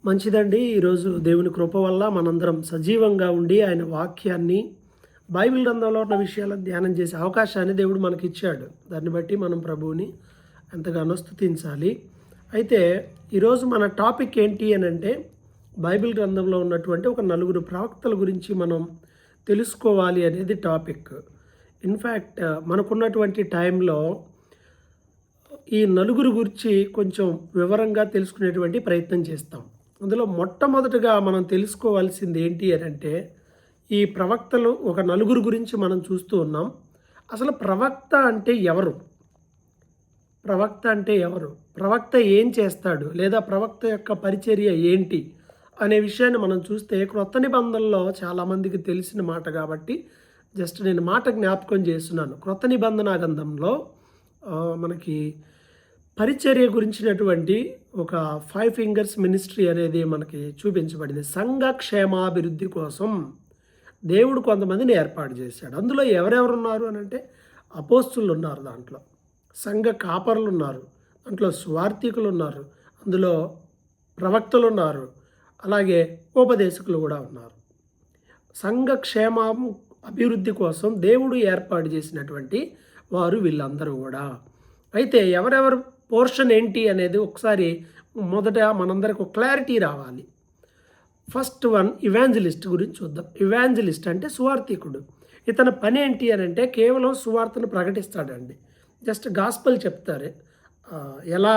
మంచిదండి. ఈరోజు దేవుని కృప వల్ల మనందరం సజీవంగా ఉండి ఆయన వాక్యాన్ని బైబిల్ గ్రంథంలో ఉన్న విషయాలను ధ్యానం చేసే అవకాశాన్ని దేవుడు మనకిచ్చాడు. దాన్ని బట్టి మనం ప్రభువుని ఎంతగానో స్తుతించాలి. అయితే ఈరోజు మన టాపిక్ ఏంటి అని అంటే బైబిల్ గ్రంథంలో ఉన్నటువంటి ఒక నలుగురు ప్రవక్తల గురించి మనం తెలుసుకోవాలి అనేది టాపిక్. ఇన్ఫ్యాక్ట్ మనకున్నటువంటి టైంలో ఈ నలుగురు గురించి కొంచెం వివరంగా తెలుసుకునేటువంటి ప్రయత్నం చేస్తాం. అందులో మొట్టమొదటిగా మనం తెలుసుకోవాల్సింది ఏంటి అని అంటే ఈ ప్రవక్తలు ఒక నలుగురు గురించి మనం చూస్తూ ఉన్నాం. అసలు ప్రవక్త అంటే ఎవరు? ప్రవక్త అంటే ఎవరు? ప్రవక్త ఏం చేస్తాడు? లేదా ప్రవక్త యొక్క పరిచర్య ఏంటి అనే విషయాన్ని మనం చూస్తే క్రొత్త నిబంధనలో చాలామందికి తెలిసిన మాట కాబట్టి జస్ట్ నేను మాట జ్ఞాపకం చేస్తున్నాను. క్రొత్త నిబంధన గ్రంథంలో మనకి పరిచర్య గురించినటువంటి ఒక 5 ఫింగర్స్ మినిస్ట్రీ అనేది మనకి చూపించబడింది. సంఘ క్షేమాభివృద్ధి కోసం దేవుడు కొంతమందిని ఏర్పాటు చేశాడు. అందులో ఎవరెవరు ఉన్నారు అని అంటే అపోస్తులు ఉన్నారు, దాంట్లో సంఘ కాపరులు ఉన్నారు, దాంట్లో స్వార్థికులు ఉన్నారు, అందులో ప్రవక్తలు ఉన్నారు, అలాగే ఉపదేశకులు కూడా ఉన్నారు. సంఘ క్షేమం అభివృద్ధి కోసం దేవుడు ఏర్పాటు చేసినటువంటి వారు వీళ్ళందరూ కూడా. అయితే ఎవరెవరు పోర్షన్ ఏంటి అనేది ఒకసారి మొదట మనందరికి ఒక క్లారిటీ రావాలి. ఫస్ట్ వన్ ఇవాంజలిస్ట్ గురించి చూద్దాం. ఇవాంజలిస్ట్ అంటే సువార్థికుడు. ఇతని పని ఏంటి అని అంటే కేవలం సువార్తను ప్రకటిస్తాడండి. జస్ట్ గాస్పల్ చెప్తారు. ఎలా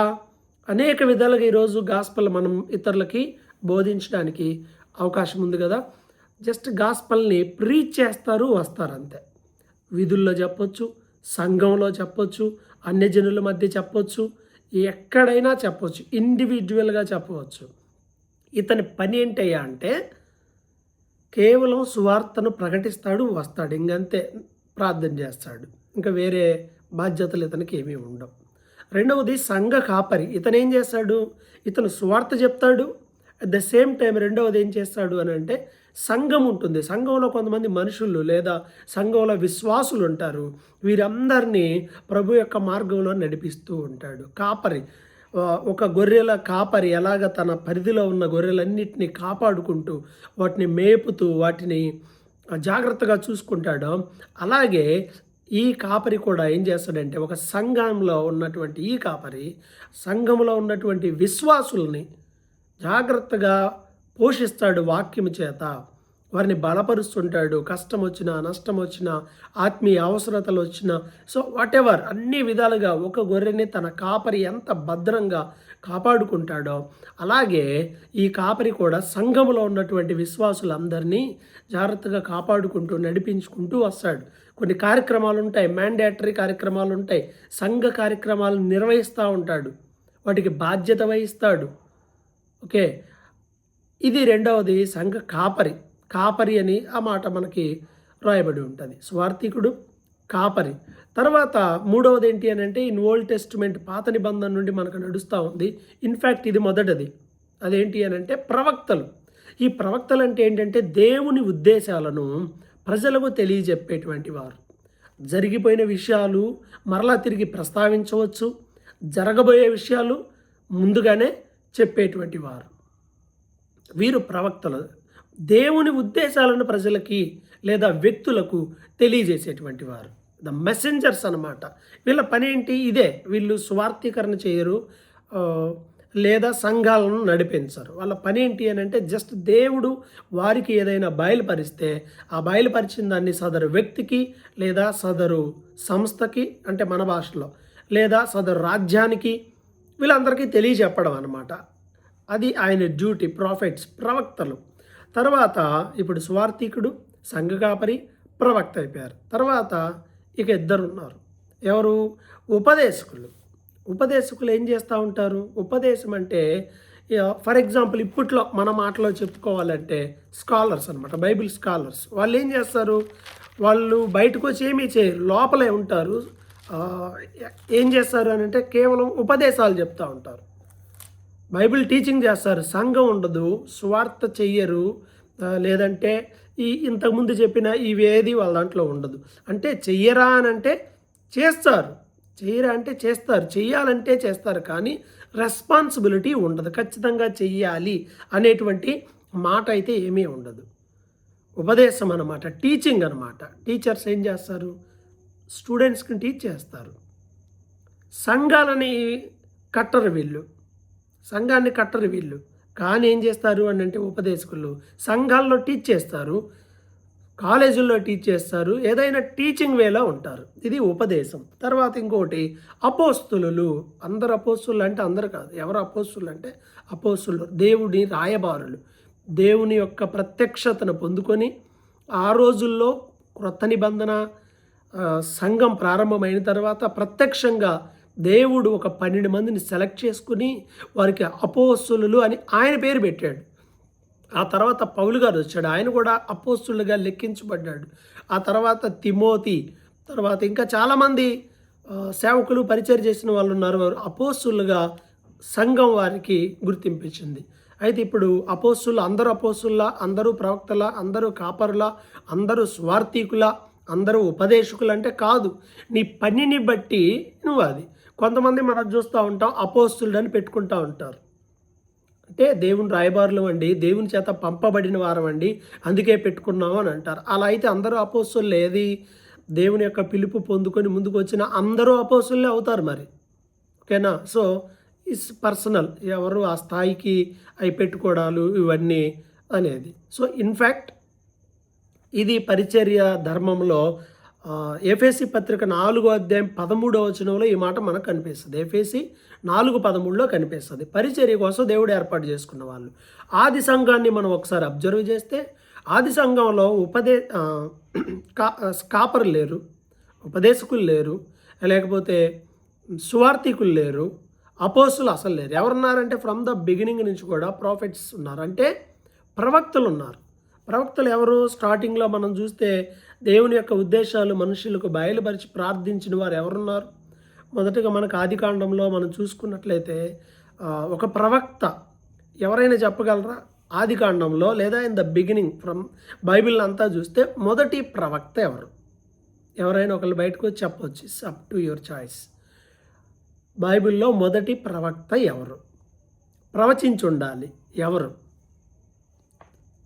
అనేక విధాలుగా ఈరోజు గాస్పల్ మనం ఇతరులకి బోధించడానికి అవకాశం ఉంది కదా. జస్ట్ గాస్పల్ని ప్రీచ్ చేస్తారు, వస్తారు అంతే. విధుల్లో చెప్పొచ్చు, సంఘంలో చెప్పొచ్చు, అన్యజనుల మధ్య చెప్పొచ్చు, ఎక్కడైనా చెప్పవచ్చు, ఇండివిజువల్గా చెప్పవచ్చు. ఇతని పని ఏంటయ్యా అంటే కేవలం సువార్తను ప్రకటిస్తాడు, వస్తాడు, ఇంకంతే. ప్రార్థన చేస్తాడు, ఇంకా వేరే బాధ్యతలు ఇతనికి ఏమీ ఉండవు. రెండవది సంఘ కాపరి. ఇతను ఏం చేస్తాడు? ఇతను సువార్త చెప్తాడు, అట్ ద సేమ్ టైం రెండవది ఏం చేస్తాడు అని అంటే సంఘం ఉంటుంది. సంఘంలో కొంతమంది మనుషులు లేదా సంఘంలో విశ్వాసులు ఉంటారు. వీరందరినీ ప్రభు యొక్క మార్గంలో నడిపిస్తూ ఉంటాడు. కాపరి, ఒక గొర్రెల కాపరి ఎలాగ తన పరిధిలో ఉన్న గొర్రెలన్నిటిని కాపాడుకుంటూ వాటిని మేపుతూ వాటిని జాగ్రత్తగా చూసుకుంటాడో అలాగే ఈ కాపరి కూడా ఏం చేస్తాడంటే ఒక సంఘంలో ఉన్నటువంటి ఈ కాపరి సంఘంలో ఉన్నటువంటి విశ్వాసుల్ని జాగ్రత్తగా పోషిస్తాడు వాక్యము చేత. వారిని బలపరుస్తుంటాడు. కష్టం వచ్చినా, నష్టం వచ్చినా, ఆత్మీయ అవసరతలు వచ్చినా, సో వాట్ ఎవర్ అన్ని విధాలుగా ఒక గొర్రెని తన కాపరి ఎంత భద్రంగా కాపాడుకుంటాడో అలాగే ఈ కాపరి కూడా సంఘంలో ఉన్నటువంటి విశ్వాసులందరినీ జాగ్రత్తగా కాపాడుకుంటూ నడిపించుకుంటూ వస్తాడు. కొన్ని కార్యక్రమాలు ఉంటాయి, మ్యాండేటరీ కార్యక్రమాలు ఉంటాయి, సంఘ కార్యక్రమాలు నిర్వహిస్తూ ఉంటాడు, వాటికి బాధ్యత వహిస్తాడు. ఓకే, ఇది రెండవది సంఘ కాపరి. కాపరి అని ఆ మాట మనకి రాయబడి ఉంటుంది. స్వార్థికుడు, కాపరి. తర్వాత మూడవది ఏంటి అని అంటే ఇన్ ఓల్డ్ టెస్టిమెంట్ పాత నిబంధన నుండి మనకు నడుస్తూ ఉంది. ఇన్ఫ్యాక్ట్ ఇది మొదటిది. అదేంటి అని అంటే ప్రవక్తలు. ఈ ప్రవక్తలు అంటే ఏంటంటే దేవుని ఉద్దేశాలను ప్రజలకు తెలియజెప్పేటువంటి వారు. జరిగిపోయిన విషయాలు మరలా తిరిగి ప్రస్తావించవచ్చు, జరగబోయే విషయాలు ముందుగానే చెప్పేటువంటి వారు. వీరు ప్రవక్తలు. దేవుని ఉద్దేశాలను ప్రజలకి లేదా వ్యక్తులకు తెలియజేసేటువంటి వారు, ద మెసెంజర్స్ అన్నమాట. వీళ్ళ పని ఏంటి? ఇదే. వీళ్ళు స్వార్థీకరణ చేయరు లేదా సంఘాలను నడిపించరు. వాళ్ళ పని ఏంటి అని అంటే జస్ట్ దేవుడు వారికి ఏదైనా బయలుపరిస్తే ఆ బయలుపరిచిన దాన్ని సదరు వ్యక్తికి లేదా సదరు సంస్థకి, అంటే మన భాషలో, లేదా సదరు రాజ్యానికి, వీళ్ళందరికీ తెలియజెప్పడం అన్నమాట. అది ఆయన డ్యూటీ. ప్రాఫిట్స్, ప్రవక్తలు. తర్వాత ఇప్పుడు స్వార్థికుడు, సంఘ కాపరి, ప్రవక్త అయిపోయారు. తర్వాత ఇక ఇద్దరు ఉన్నారు. ఎవరు? ఉపదేశకులు. ఉపదేశకులు ఏం చేస్తూ ఉంటారు? ఉపదేశం అంటే ఫర్ ఎగ్జాంపుల్ ఇప్పట్లో మన మాటలో చెప్పుకోవాలంటే స్కాలర్స్ అనమాట, బైబిల్ స్కాలర్స్. వాళ్ళు ఏం చేస్తారు? వాళ్ళు బయటకు వచ్చి ఏమీ చేయరు, లోపలే ఉంటారు. ఏం చేస్తారు అని అంటే కేవలం ఉపదేశాలు చెప్తూ ఉంటారు, బైబిల్ టీచింగ్ చేస్తారు. సంఘం ఉండదు, స్వార్థ చెయ్యరు, లేదంటే ఇంతకుముందు చెప్పిన ఇవేది వాళ్ళ దాంట్లో ఉండదు. అంటే చెయ్యరా అని అంటే చేస్తారు, చెయ్యరా అంటే చేస్తారు, చెయ్యాలంటే చేస్తారు, కానీ రెస్పాన్సిబిలిటీ ఉండదు. ఖచ్చితంగా చెయ్యాలి అనేటువంటి మాట అయితే ఏమీ ఉండదు. ఉపదేశం అన్నమాట, టీచింగ్ అనమాట. టీచర్స్ ఏం చేస్తారు? స్టూడెంట్స్కి టీచ్ చేస్తారు. సంఘాలని కట్టరు వీళ్ళు, సంఘాన్ని కట్టరు వీళ్ళు. కానీ ఏం చేస్తారు అని అంటే ఉపదేశకులు సంఘాల్లో టీచ్ చేస్తారు, కాలేజీల్లో టీచ్ చేస్తారు, ఏదైనా టీచింగ్ వేలో ఉంటారు. ఇది ఉపదేశం. తర్వాత ఇంకోటి అపోస్తులు. అందరు అపోస్తులు అంటే అందరు కాదు. ఎవరు అపోస్తులు అంటే అపోస్తులు దేవుని రాయబారులు. దేవుని యొక్క ప్రత్యక్షతను పొందుకొని ఆ రోజుల్లో క్రొత్త నిబంధన సంఘం ప్రారంభమైన తర్వాత ప్రత్యక్షంగా దేవుడు ఒక 12 మందిని సెలెక్ట్ చేసుకుని వారికి అపోస్తులు అని ఆయన పేరు పెట్టాడు. ఆ తర్వాత పౌలు గారు వచ్చాడు, ఆయన కూడా అపోస్తులుగా లెక్కించబడ్డాడు. ఆ తర్వాత తిమోతి, తర్వాత ఇంకా చాలామంది సేవకులు పరిచయం చేసిన వాళ్ళు ఉన్నారు. వారు అపోస్తులుగా సంఘం వారికి గుర్తింపించింది. అయితే ఇప్పుడు అపోస్తులు అందరూ అపోస్తుల, అందరూ ప్రవక్తల, అందరూ కాపరుల, అందరూ స్వార్థికుల, అందరూ ఉపదేశకులు అంటే కాదు. నీ పనిని బట్టి నువ్వు అది. కొంతమంది మనం చూస్తూ ఉంటాం అపోస్తులు అని పెట్టుకుంటూ ఉంటారు. అంటే దేవుని రాయబారులు అండి, దేవుని చేత పంపబడిన వారం అండి, అందుకే పెట్టుకున్నాము అని అంటారు. అలా అయితే అందరూ అపోస్తులు ఏది? దేవుని యొక్క పిలుపు పొందుకొని ముందుకు వచ్చిన అందరూ అపోస్తులే అవుతారు మరి. ఓకేనా? సో ఇస్ పర్సనల్, ఎవరు ఆ స్థాయికి అవి పెట్టుకోవడాలు ఇవన్నీ అనేది. సో ఇన్ఫ్యాక్ట్ ఇది పరిచర్య ధర్మంలో ఎఫెసీ పత్రిక 4వ అధ్యాయం 13వ వచనంలో ఈ మాట మనకు కనిపిస్తుంది. ఎఫెసీ 4:13లో కనిపిస్తుంది. పరిచర్య కోసం దేవుడు ఏర్పాటు చేసుకున్న వాళ్ళు. ఆది సంఘాన్ని మనం ఒకసారి అబ్జర్వ్ చేస్తే ఆది సంఘంలో కాపరులు లేరు, ఉపదేశకులు లేరు, లేకపోతే సువార్థికులు లేరు, అపోస్తులు అసలు లేరు. ఎవరున్నారంటే ఫ్రమ్ ద బిగినింగ్ నుంచి కూడా ప్రాఫిట్స్ ఉన్నారు, అంటే ప్రవక్తలు ఉన్నారు. ప్రవక్తలు ఎవరు? స్టార్టింగ్లో మనం చూస్తే దేవుని యొక్క ఉద్దేశాలు మనుషులకు బయలుపరిచి ప్రార్థించిన వారు ఎవరున్నారు? మొదటగా మనకు ఆదికాండంలో మనం చూసుకున్నట్లయితే ఒక ప్రవక్త ఎవరైనా చెప్పగలరా? ఆదికాండంలో లేదా in the beginning from Bible అంతా చూస్తే మొదటి ప్రవక్త ఎవరు? ఎవరైనా ఒకళ్ళు బయటకు వచ్చి చెప్పవచ్చు. Up to your choice. బైబిల్లో మొదటి ప్రవక్త ఎవరు? ప్రవచించి ఉండాలి. ఎవరు?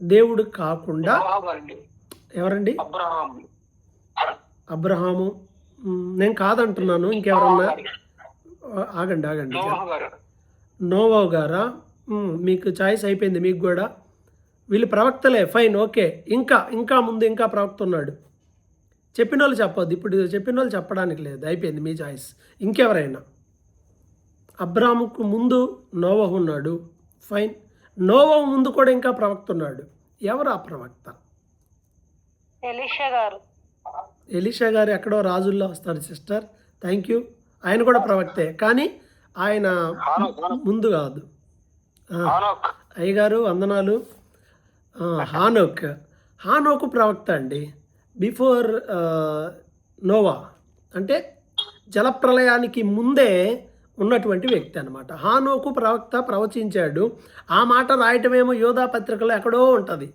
దేవుడు కాకుండా ఎవరండి? అబ్రహాము. నేను కాదంటున్నాను, ఇంకెవరన్నా? ఆగండి. నోవా గారా? మీకు చాయిస్ అయిపోయింది. మీకు కూడా వీళ్ళు ప్రవక్తలే, ఫైన్, ఓకే. ఇంకా ముందు ఇంకా ప్రవక్త ఉన్నాడు. చెప్పిన వాళ్ళు చెప్పొద్దు, ఇప్పుడు చెప్పిన వాళ్ళు చెప్పడానికి లేదు, అయిపోయింది మీ చాయిస్. ఇంకెవరైనా? అబ్రాహాముకు ముందు నోవహు ఉన్నాడు, ఫైన్. నోవహు ముందు కూడా ఇంకా ప్రవక్త ఉన్నాడు. ఎవరు ఆ ప్రవక్త? ఎలీషా గారు ఎక్కడో రాజుల్లో వస్తాడు సిస్టర్. Thank you. ఆయన కూడా ప్రవక్తే, కానీ ఆయన ముందు కాదు. అయ్యగారు వందనాలు. హానోకు ప్రవక్త అండి, బిఫోర్ నోవా, అంటే జలప్రలయానికి ముందే ఉన్నటువంటి వ్యక్తి అనమాట. హానోకు ప్రవక్త, ప్రవచించాడు. ఆ మాట రాయటమేమో యోధా పత్రికలో ఎక్కడో ఉంటుంది,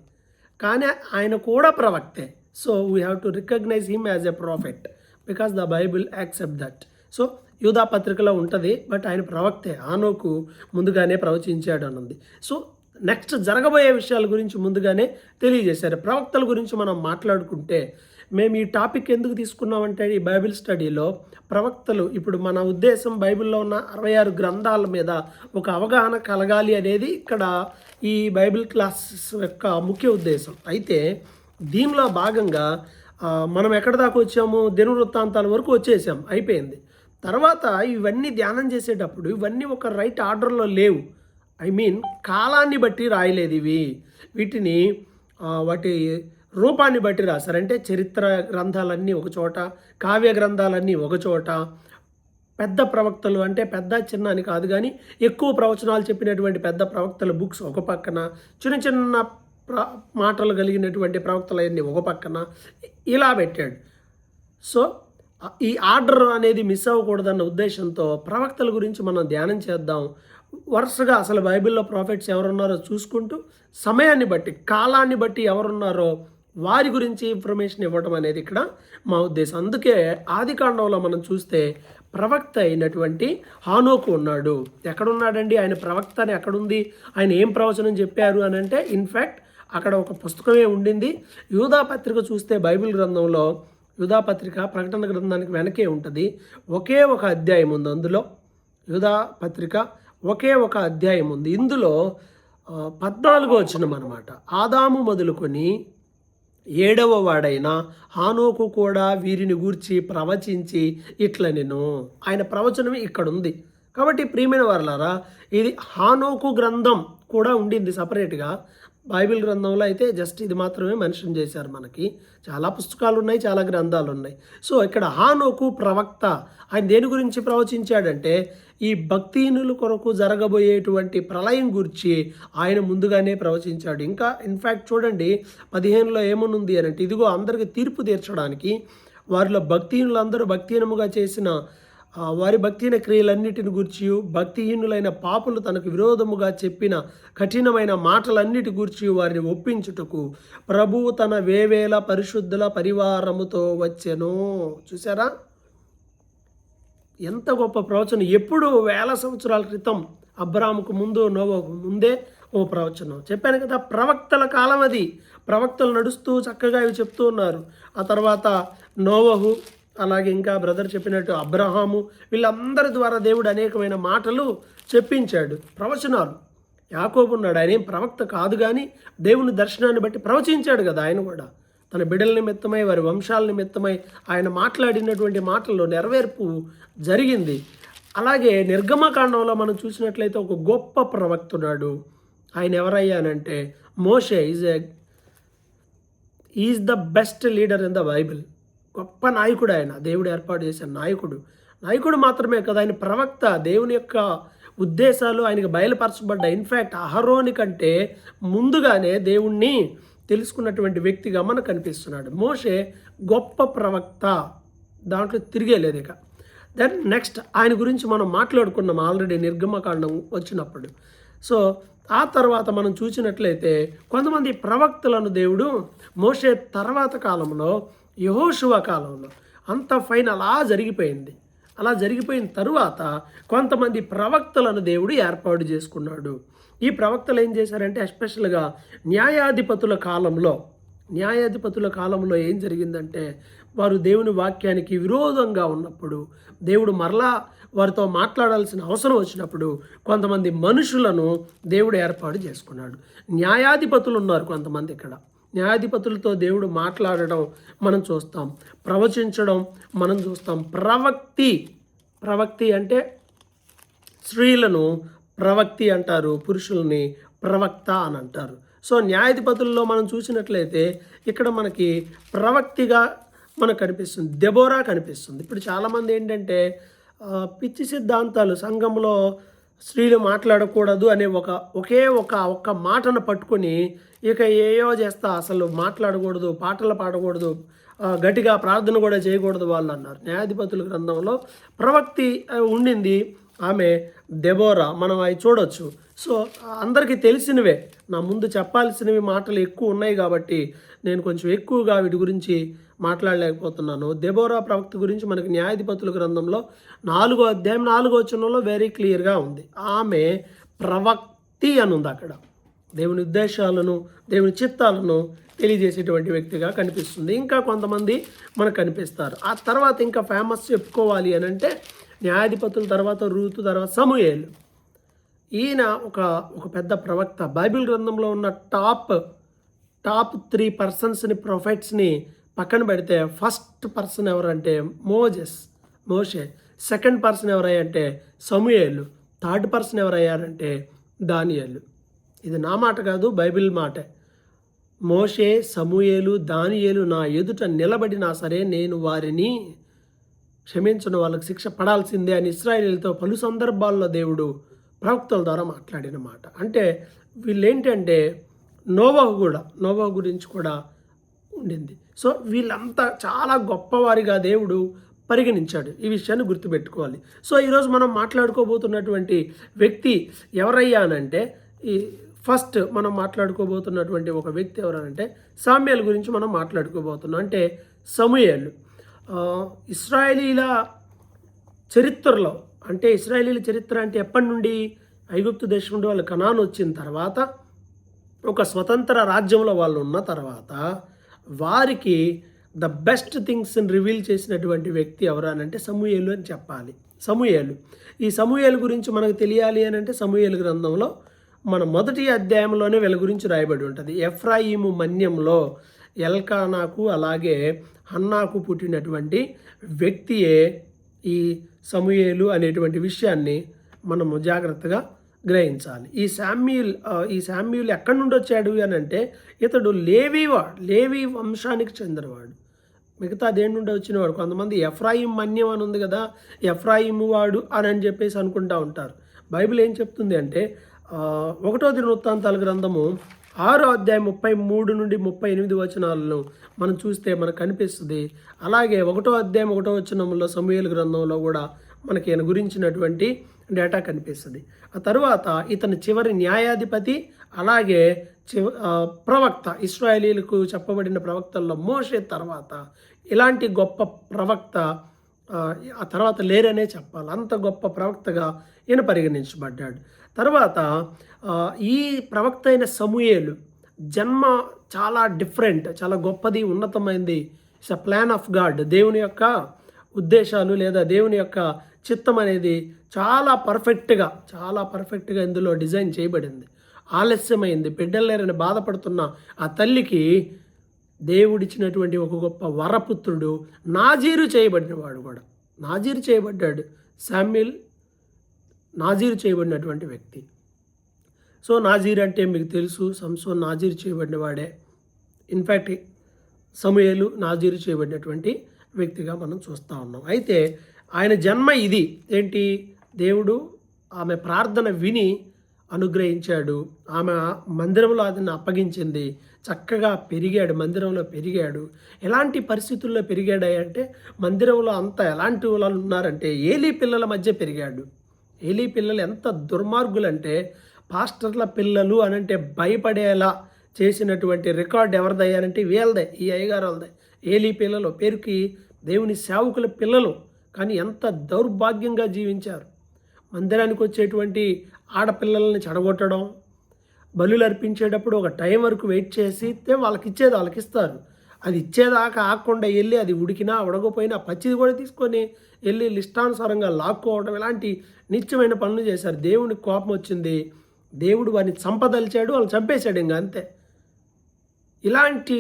కానీ ఆయన కూడా ప్రవక్తే. So we have to recognize him as a prophet because the Bible accept that. So యూదా పత్రికలో ఉంటుంది, బట్ ఆయన ప్రవక్తే. హానోకు ముందుగానే ప్రవచించాడు అన్నది. సో నెక్స్ట్ జరగబోయే విషయాల గురించి ముందుగానే తెలియజేశారు. ప్రవక్తల గురించి మనం మాట్లాడుకుంటే మేము ఈ టాపిక్ ఎందుకు తీసుకున్నామంటే ఈ బైబిల్ స్టడీలో ప్రవక్తలు, ఇప్పుడు మన ఉద్దేశం బైబిల్లో ఉన్న 66 గ్రంథాల మీద ఒక అవగాహన కలగాలి అనేది ఇక్కడ ఈ బైబిల్ క్లాసెస్ యొక్క ముఖ్య ఉద్దేశం. అయితే దీనిలో భాగంగా మనం ఎక్కడి దాకా వచ్చాము? దినవృత్తాంతాల వరకు వచ్చేసాం, అయిపోయింది. తర్వాత ఇవన్నీ ధ్యానం చేసేటప్పుడు ఇవన్నీ ఒక రైట్ ఆర్డర్లో లేవు. ఐ మీన్ కాలాన్ని బట్టి రాయలేదు ఇవి. వీటిని వాటి రూపాన్ని బట్టి రాశారంటే చరిత్ర గ్రంథాలన్నీ ఒక చోట, కావ్య గ్రంథాలన్నీ ఒక చోట, పెద్ద ప్రవక్తలు అంటే పెద్ద చిన్న అని కాదు, కానీ ఎక్కువ ప్రవచనాలు చెప్పినటువంటి పెద్ద ప్రవక్తల బుక్స్ ఒక పక్కన, చిన్న చిన్న మాటలు కలిగినటువంటి ప్రవక్తలన్నీ ఒక పక్కన, ఇలా పెట్టాడు. సో ఈ ఆర్డర్ అనేది మిస్ అవ్వకూడదన్న ఉద్దేశంతో ప్రవక్తల గురించి మనం ధ్యానం చేద్దాం. వరుసగా అసలు బైబిల్లో ప్రాఫిట్స్ ఎవరున్నారో చూసుకుంటూ సమయాన్ని బట్టి, కాలాన్ని బట్టి ఎవరున్నారో వారి గురించి ఇన్ఫర్మేషన్ ఇవ్వడం అనేది ఇక్కడ మా ఉద్దేశం. అందుకే ఆదికాండంలో మనం చూస్తే ప్రవక్త అయినటువంటి హానోకు ఉన్నాడు. ఎక్కడున్నాడండి ఆయన? ప్రవక్త అని ఎక్కడుంది? ఆయన ఏం ప్రవచనం చెప్పారు అని అంటే ఇన్ఫ్యాక్ట్ అక్కడ ఒక పుస్తకమే ఉండింది. యూదా పత్రిక చూస్తే బైబిల్ గ్రంథంలో యూదా పత్రిక ప్రకటన గ్రంథానికి వెనకే ఉంటుంది. ఒకే ఒక అధ్యాయం ఉంది అందులో. యూదా పత్రిక ఒకే ఒక అధ్యాయం ఉంది. ఇందులో 14వ వచనం అన్నమాట. ఆదాము మొదలుకొని 7వ వాడైన హానోకు కూడా వీరిని గూర్చి ప్రవచించి ఇట్లా నేను ఆయన ప్రవచనం ఇక్కడ ఉంది. కాబట్టి ప్రియమైన వారలారా, ఇది హానోకు గ్రంథం కూడా ఉండింది సపరేట్గా. బైబిల్ గ్రంథంలో అయితే జస్ట్ ఇది మాత్రమే మెన్షన్ చేశారు. మనకి చాలా పుస్తకాలు ఉన్నాయి, చాలా గ్రంథాలు ఉన్నాయి. సో ఇక్కడ హానోకు ప్రవక్త ఆయన దేని గురించి ప్రవచించాడంటే ఈ భక్తిహీనుల కొరకు జరగబోయేటువంటి ప్రళయం గురించి ఆయన ముందుగానే ప్రవచించాడు. ఇంకా ఇన్ఫ్యాక్ట్ చూడండి 15లో ఏమనుంది అని అంటే, ఇదిగో అందరికీ తీర్పు తీర్చడానికి వారిలో భక్తిహీనులందరూ భక్తిహీనముగా చేసిన వారి భక్తిహీన క్రియలన్నిటిని గూర్చి, భక్తిహీనులైన పాపులు తనకు విరోధముగా చెప్పిన కఠినమైన మాటలన్నిటి గూర్చి వారిని ఒప్పించుటకు ప్రభువు తన వేవేల పరిశుద్ధుల పరివారముతో వచ్చెను. చూసారా ఎంత గొప్ప ప్రవచనం! ఎప్పుడు 1000 సంవత్సరాల క్రితం అబ్రాహాముకు ముందు నోవహుకు ముందే ఓ ప్రవచనం చెప్పాను కదా. ప్రవక్తల కాలం అది. ప్రవక్తలు నడుస్తూ చక్కగా ఇవి చెప్తూ ఉన్నారు. ఆ తర్వాత నోవహు, అలాగే ఇంకా బ్రదర్ చెప్పినట్టు అబ్రహాము, వీళ్ళందరి ద్వారా దేవుడు అనేకమైన మాటలు చెప్పించాడు, ప్రవచనాలు. యాకోబు ఉన్నాడు, ఆయన ఏం ప్రవక్త కాదు, కానీ దేవుని దర్శనాన్ని బట్టి ప్రవచించాడు కదా. ఆయన కూడా తన బిడ్డల నిమిత్తమై, వారి వంశాల నిమిత్తమై ఆయన మాట్లాడినటువంటి మాటల్లో నెరవేర్పు జరిగింది. అలాగే నిర్గమకాండంలో మనం చూసినట్లయితే ఒక గొప్ప ప్రవక్తున్నాడు. ఆయన ఎవరయ్యానంటే మోషే is the best leader in the Bible. గొప్ప నాయకుడు ఆయన, దేవుడు ఏర్పాటు చేసిన నాయకుడు మాత్రమే కదా, ఆయన ప్రవక్త. దేవుని యొక్క ఉద్దేశాలు ఆయనకు బయలుపరచబడ్డాయి. ఇన్ఫ్యాక్ట్ అహరోని కంటే ముందుగానే దేవుణ్ణి తెలుసుకున్నటువంటి వ్యక్తిగా మనకు కనిపిస్తున్నాడు. మోషే గొప్ప ప్రవక్త, దాంట్లో తిరిగే లేదు ఇక. దెన్ నెక్స్ట్ ఆయన గురించి మనం మాట్లాడుకున్నాం ఆల్రెడీ నిర్గమకాండం వచ్చినప్పుడు. సో ఆ తర్వాత మనం చూసినట్లయితే కొంతమంది ప్రవక్తలను దేవుడు మోషే తర్వాత కాలంలో, యెహోషువ కాలంలో అంత ఫైన్ అలా జరిగిపోయింది. అలా జరిగిపోయిన తరువాత కొంతమంది ప్రవక్తలను దేవుడు ఏర్పాటు చేసుకున్నాడు. ఈ ప్రవక్తలు ఏం చేశారంటే ఎస్పెషల్గా న్యాయాధిపతుల కాలంలో ఏం జరిగిందంటే, వారు దేవుని వాక్యానికి విరోధంగా ఉన్నప్పుడు, దేవుడు మరలా వారితో మాట్లాడాల్సిన అవసరం వచ్చినప్పుడు కొంతమంది మనుషులను దేవుడు ఏర్పాటు చేసుకున్నాడు. న్యాయాధిపతులు ఉన్నారు కొంతమంది ఇక్కడ. న్యాయాధిపతులతో దేవుడు మాట్లాడడం మనం చూస్తాం, ప్రవచించడం మనం చూస్తాం. ప్రవక్తి అంటే స్త్రీలను ప్రవక్తి అంటారు, పురుషుల్ని ప్రవక్త అని అంటారు. సో న్యాయాధిపతుల్లో మనం చూసినట్లయితే ఇక్కడ మనకి ప్రవక్తిగా మనకు కనిపిస్తుంది, దెబోరా కనిపిస్తుంది. ఇప్పుడు చాలామంది ఏంటంటే పిచ్చి సిద్ధాంతాలు, సంఘంలో స్త్రీలు మాట్లాడకూడదు అనే ఒకే ఒక మాటను పట్టుకొని ఇక ఏయో చేస్తా, అసలు మాట్లాడకూడదు, పాటలు పాడకూడదు, గట్టిగా ప్రార్థన కూడా చేయకూడదు వాళ్ళు అన్నారు. న్యాయాధిపతుల గ్రంథంలో ప్రవక్తి ఉండింది, ఆమె దెబోరా. మనం అవి చూడొచ్చు. సో అందరికీ తెలిసినవే. నా ముందు చెప్పాల్సినవి మాటలు ఎక్కువ ఉన్నాయి కాబట్టి నేను కొంచెం ఎక్కువగా వీటి గురించి మాట్లాడలేకపోతున్నాను. దెబోరా ప్రవక్త గురించి మనకి న్యాయాధిపతుల గ్రంథంలో 4వ అధ్యాయం 4వ వచనంలో వెరీ క్లియర్గా ఉంది. ఆమె ప్రవక్తి అని ఉంది అక్కడ. దేవుని ఉద్దేశాలను, దేవుని చిత్తాలను తెలియజేసేటువంటి వ్యక్తిగా కనిపిస్తుంది. ఇంకా కొంతమంది మనకు కనిపిస్తారు. ఆ తర్వాత ఇంకా ఫేమస్ చెప్పుకోవాలి అని అంటే న్యాయాధిపతుల తర్వాత రూతు, తర్వాత సమూయేలు. ఈయన ఒక పెద్ద ప్రవక్త. బైబిల్ గ్రంథంలో ఉన్న టాప్ 3 పర్సన్స్ని, ప్రొఫెట్స్ని పక్కన పెడితే ఫస్ట్ పర్సన్ ఎవరంటే మోషే. సెకండ్ పర్సన్ ఎవరయ్యంటే సమూయేలు. థర్డ్ పర్సన్ ఎవరయ్యారంటే దానియేలు. ఇది నా మాట కాదు, బైబిల్ మాటే. మోషే, సమూయేలు, దానియేలు నా ఎదుట నిలబడినా సరే నేను వారిని క్షమించను, వాళ్ళకి శిక్ష పడాల్సిందే అని ఇశ్రాయేలీయులతో పలు సందర్భాల్లో దేవుడు ప్రవక్తల ద్వారా మాట్లాడిన మాట. అంటే వీళ్ళేంటంటే నోవహు గురించి కూడా ఉండింది. సో వీళ్ళంతా చాలా గొప్పవారిగా దేవుడు పరిగణించాడు. ఈ విషయాన్ని గుర్తుపెట్టుకోవాలి. సో ఈరోజు మనం మాట్లాడుకోబోతున్నటువంటి వ్యక్తి ఎవరయ్యానంటే, ఈ ఫస్ట్ మనం మాట్లాడుకోబోతున్నటువంటి ఒక వ్యక్తి ఎవరనంటే సామ్యుయేలు గురించి మనం మాట్లాడుకోబోతున్నాం. అంటే సమూయేలు. ఇశ్రాయేలీల చరిత్రలో అంటే ఇశ్రాయేలీల చరిత్ర అంటే ఎప్పటి నుండి ఐగుప్తు దేశం నుండి వాళ్ళు కనాను వచ్చిన తర్వాత ఒక స్వతంత్ర రాజ్యంలో వాళ్ళు ఉన్న తర్వాత వారికి ద బెస్ట్ థింగ్స్ని రివీల్ చేసినటువంటి వ్యక్తి ఎవరు అని అంటే సమూయేలు అని చెప్పాలి. సమూయేలు, ఈ సమూయేలు గురించి మనకు తెలియాలి అని అంటే సమూయేలు గ్రంథంలో మన మొదటి అధ్యాయంలోనే వీళ్ళ గురించి రాయబడి ఉంటుంది. ఎఫ్రాయిము మన్యంలో ఎల్కానాకు అలాగే హన్నాకు పుట్టినటువంటి వ్యక్తియే ఈ సమూయేలు అనేటువంటి విషయాన్ని మనము జాగ్రత్తగా గ్రహించాలి. ఈ శామ్యూల్ ఎక్కడి నుండి వచ్చాడు అని అంటే ఇతడు లేవి వంశానికి చెందినవాడు. మిగతా దేని నుండి వచ్చినవాడు. కొంతమంది ఎఫ్రాయిం మన్యం అని ఉంది కదా, ఎఫ్రాయిము వాడు అని చెప్పేసి అనుకుంటూ ఉంటారు. బైబిల్ ఏం చెప్తుంది అంటే 1వ దినవృత్తాంతాల గ్రంథము 6వ అధ్యాయం 33 నుండి 38 వచనాలను మనం చూస్తే మనకు కనిపిస్తుంది. అలాగే 1వ అధ్యాయం 1వ వచనంలో సమూయేలు గ్రంథంలో కూడా మనకి ఈయన గురించినటువంటి డేటా కనిపిస్తుంది. ఆ తర్వాత ఇతని చివరి న్యాయాధిపతి అలాగే ప్రవక్త, ఇశ్రాయేలీలకు చెప్పబడిన ప్రవక్తల్లో మోషే తర్వాత ఇలాంటి గొప్ప ప్రవక్త ఆ తర్వాత లేరనే చెప్పాలి. అంత గొప్ప ప్రవక్తగా ఈయన పరిగణించబడ్డాడు. తర్వాత ఈ ప్రవక్త అయిన సమూయేలు జన్మ చాలా డిఫరెంట్, చాలా గొప్పది, ఉన్నతమైనది. It's a plan of God. దేవుని యొక్క ఉద్దేశాలు లేదా దేవుని యొక్క చిత్తం అనేది చాలా పర్ఫెక్ట్గా ఇందులో డిజైన్ చేయబడింది. ఆలస్యమైంది. బిడ్డలు లేరని బాధపడుతున్న ఆ తల్లికి దేవుడిచ్చినటువంటి ఒక గొప్ప వరపుత్రుడు, నాజీరు చేయబడినవాడు కూడా. నాజీరు చేయబడ్డాడు. శామ్యూల్ నాజీరు చేయబడినటువంటి వ్యక్తి. సో నాజీర్ అంటే మీకు తెలుసు, సంసోన్ నాజీరు చేయబడిన వాడే. ఇన్ఫ్యాక్ట్ సమూయేలు నాజీరు చేయబడినటువంటి వ్యక్తిగా మనం చూస్తూ ఉన్నాం. అయితే ఆయన జన్మ ఇది ఏంటి, దేవుడు ఆమె ప్రార్థన విని అనుగ్రహించాడు. ఆమె మందిరంలో అతన్ని అప్పగించింది. చక్కగా పెరిగాడు, మందిరంలో పెరిగాడు. ఎలాంటి పరిస్థితుల్లో పెరిగాడు అంటే మందిరంలో అంతా ఎలాంటి వాళ్ళు ఉన్నారంటే ఏలీ పిల్లల మధ్య పెరిగాడు. ఏలీ పిల్లలు ఎంత దుర్మార్గులంటే పాస్టర్ల పిల్లలు అనంటే భయపడేలా చేసినటువంటి రికార్డ్ ఎవరిదయ్యానంటే వీళ్ళదే, ఈ అయ్యగారు వాళ్ళదే. ఏలీ పిల్లలు పేరుకి దేవుని సేవకుల పిల్లలు, కానీ ఎంత దౌర్భాగ్యంగా జీవించారు. మందిరానికి వచ్చేటువంటి ఆడపిల్లల్ని చెడగొట్టడం, బలులు అర్పించేటప్పుడు ఒక టైం వరకు వెయిట్ చేసి వాళ్ళకి ఇచ్చేది వాళ్ళకి ఇస్తారు. అది ఇచ్చేదాకా ఆగకుండా వెళ్ళి అది ఉడికినా ఉడకపోయినా పచ్చిది కూడా తీసుకొని వెళ్ళి ఇష్టానుసారంగా లాక్కోవడం, ఇలాంటి నిత్యమైన పనులు చేశారు. దేవునికి కోపం వచ్చింది. దేవుడు వారిని చంపదలిచాడు, వాళ్ళు చంపేశాడు. ఇంకా అంతే. ఇలాంటి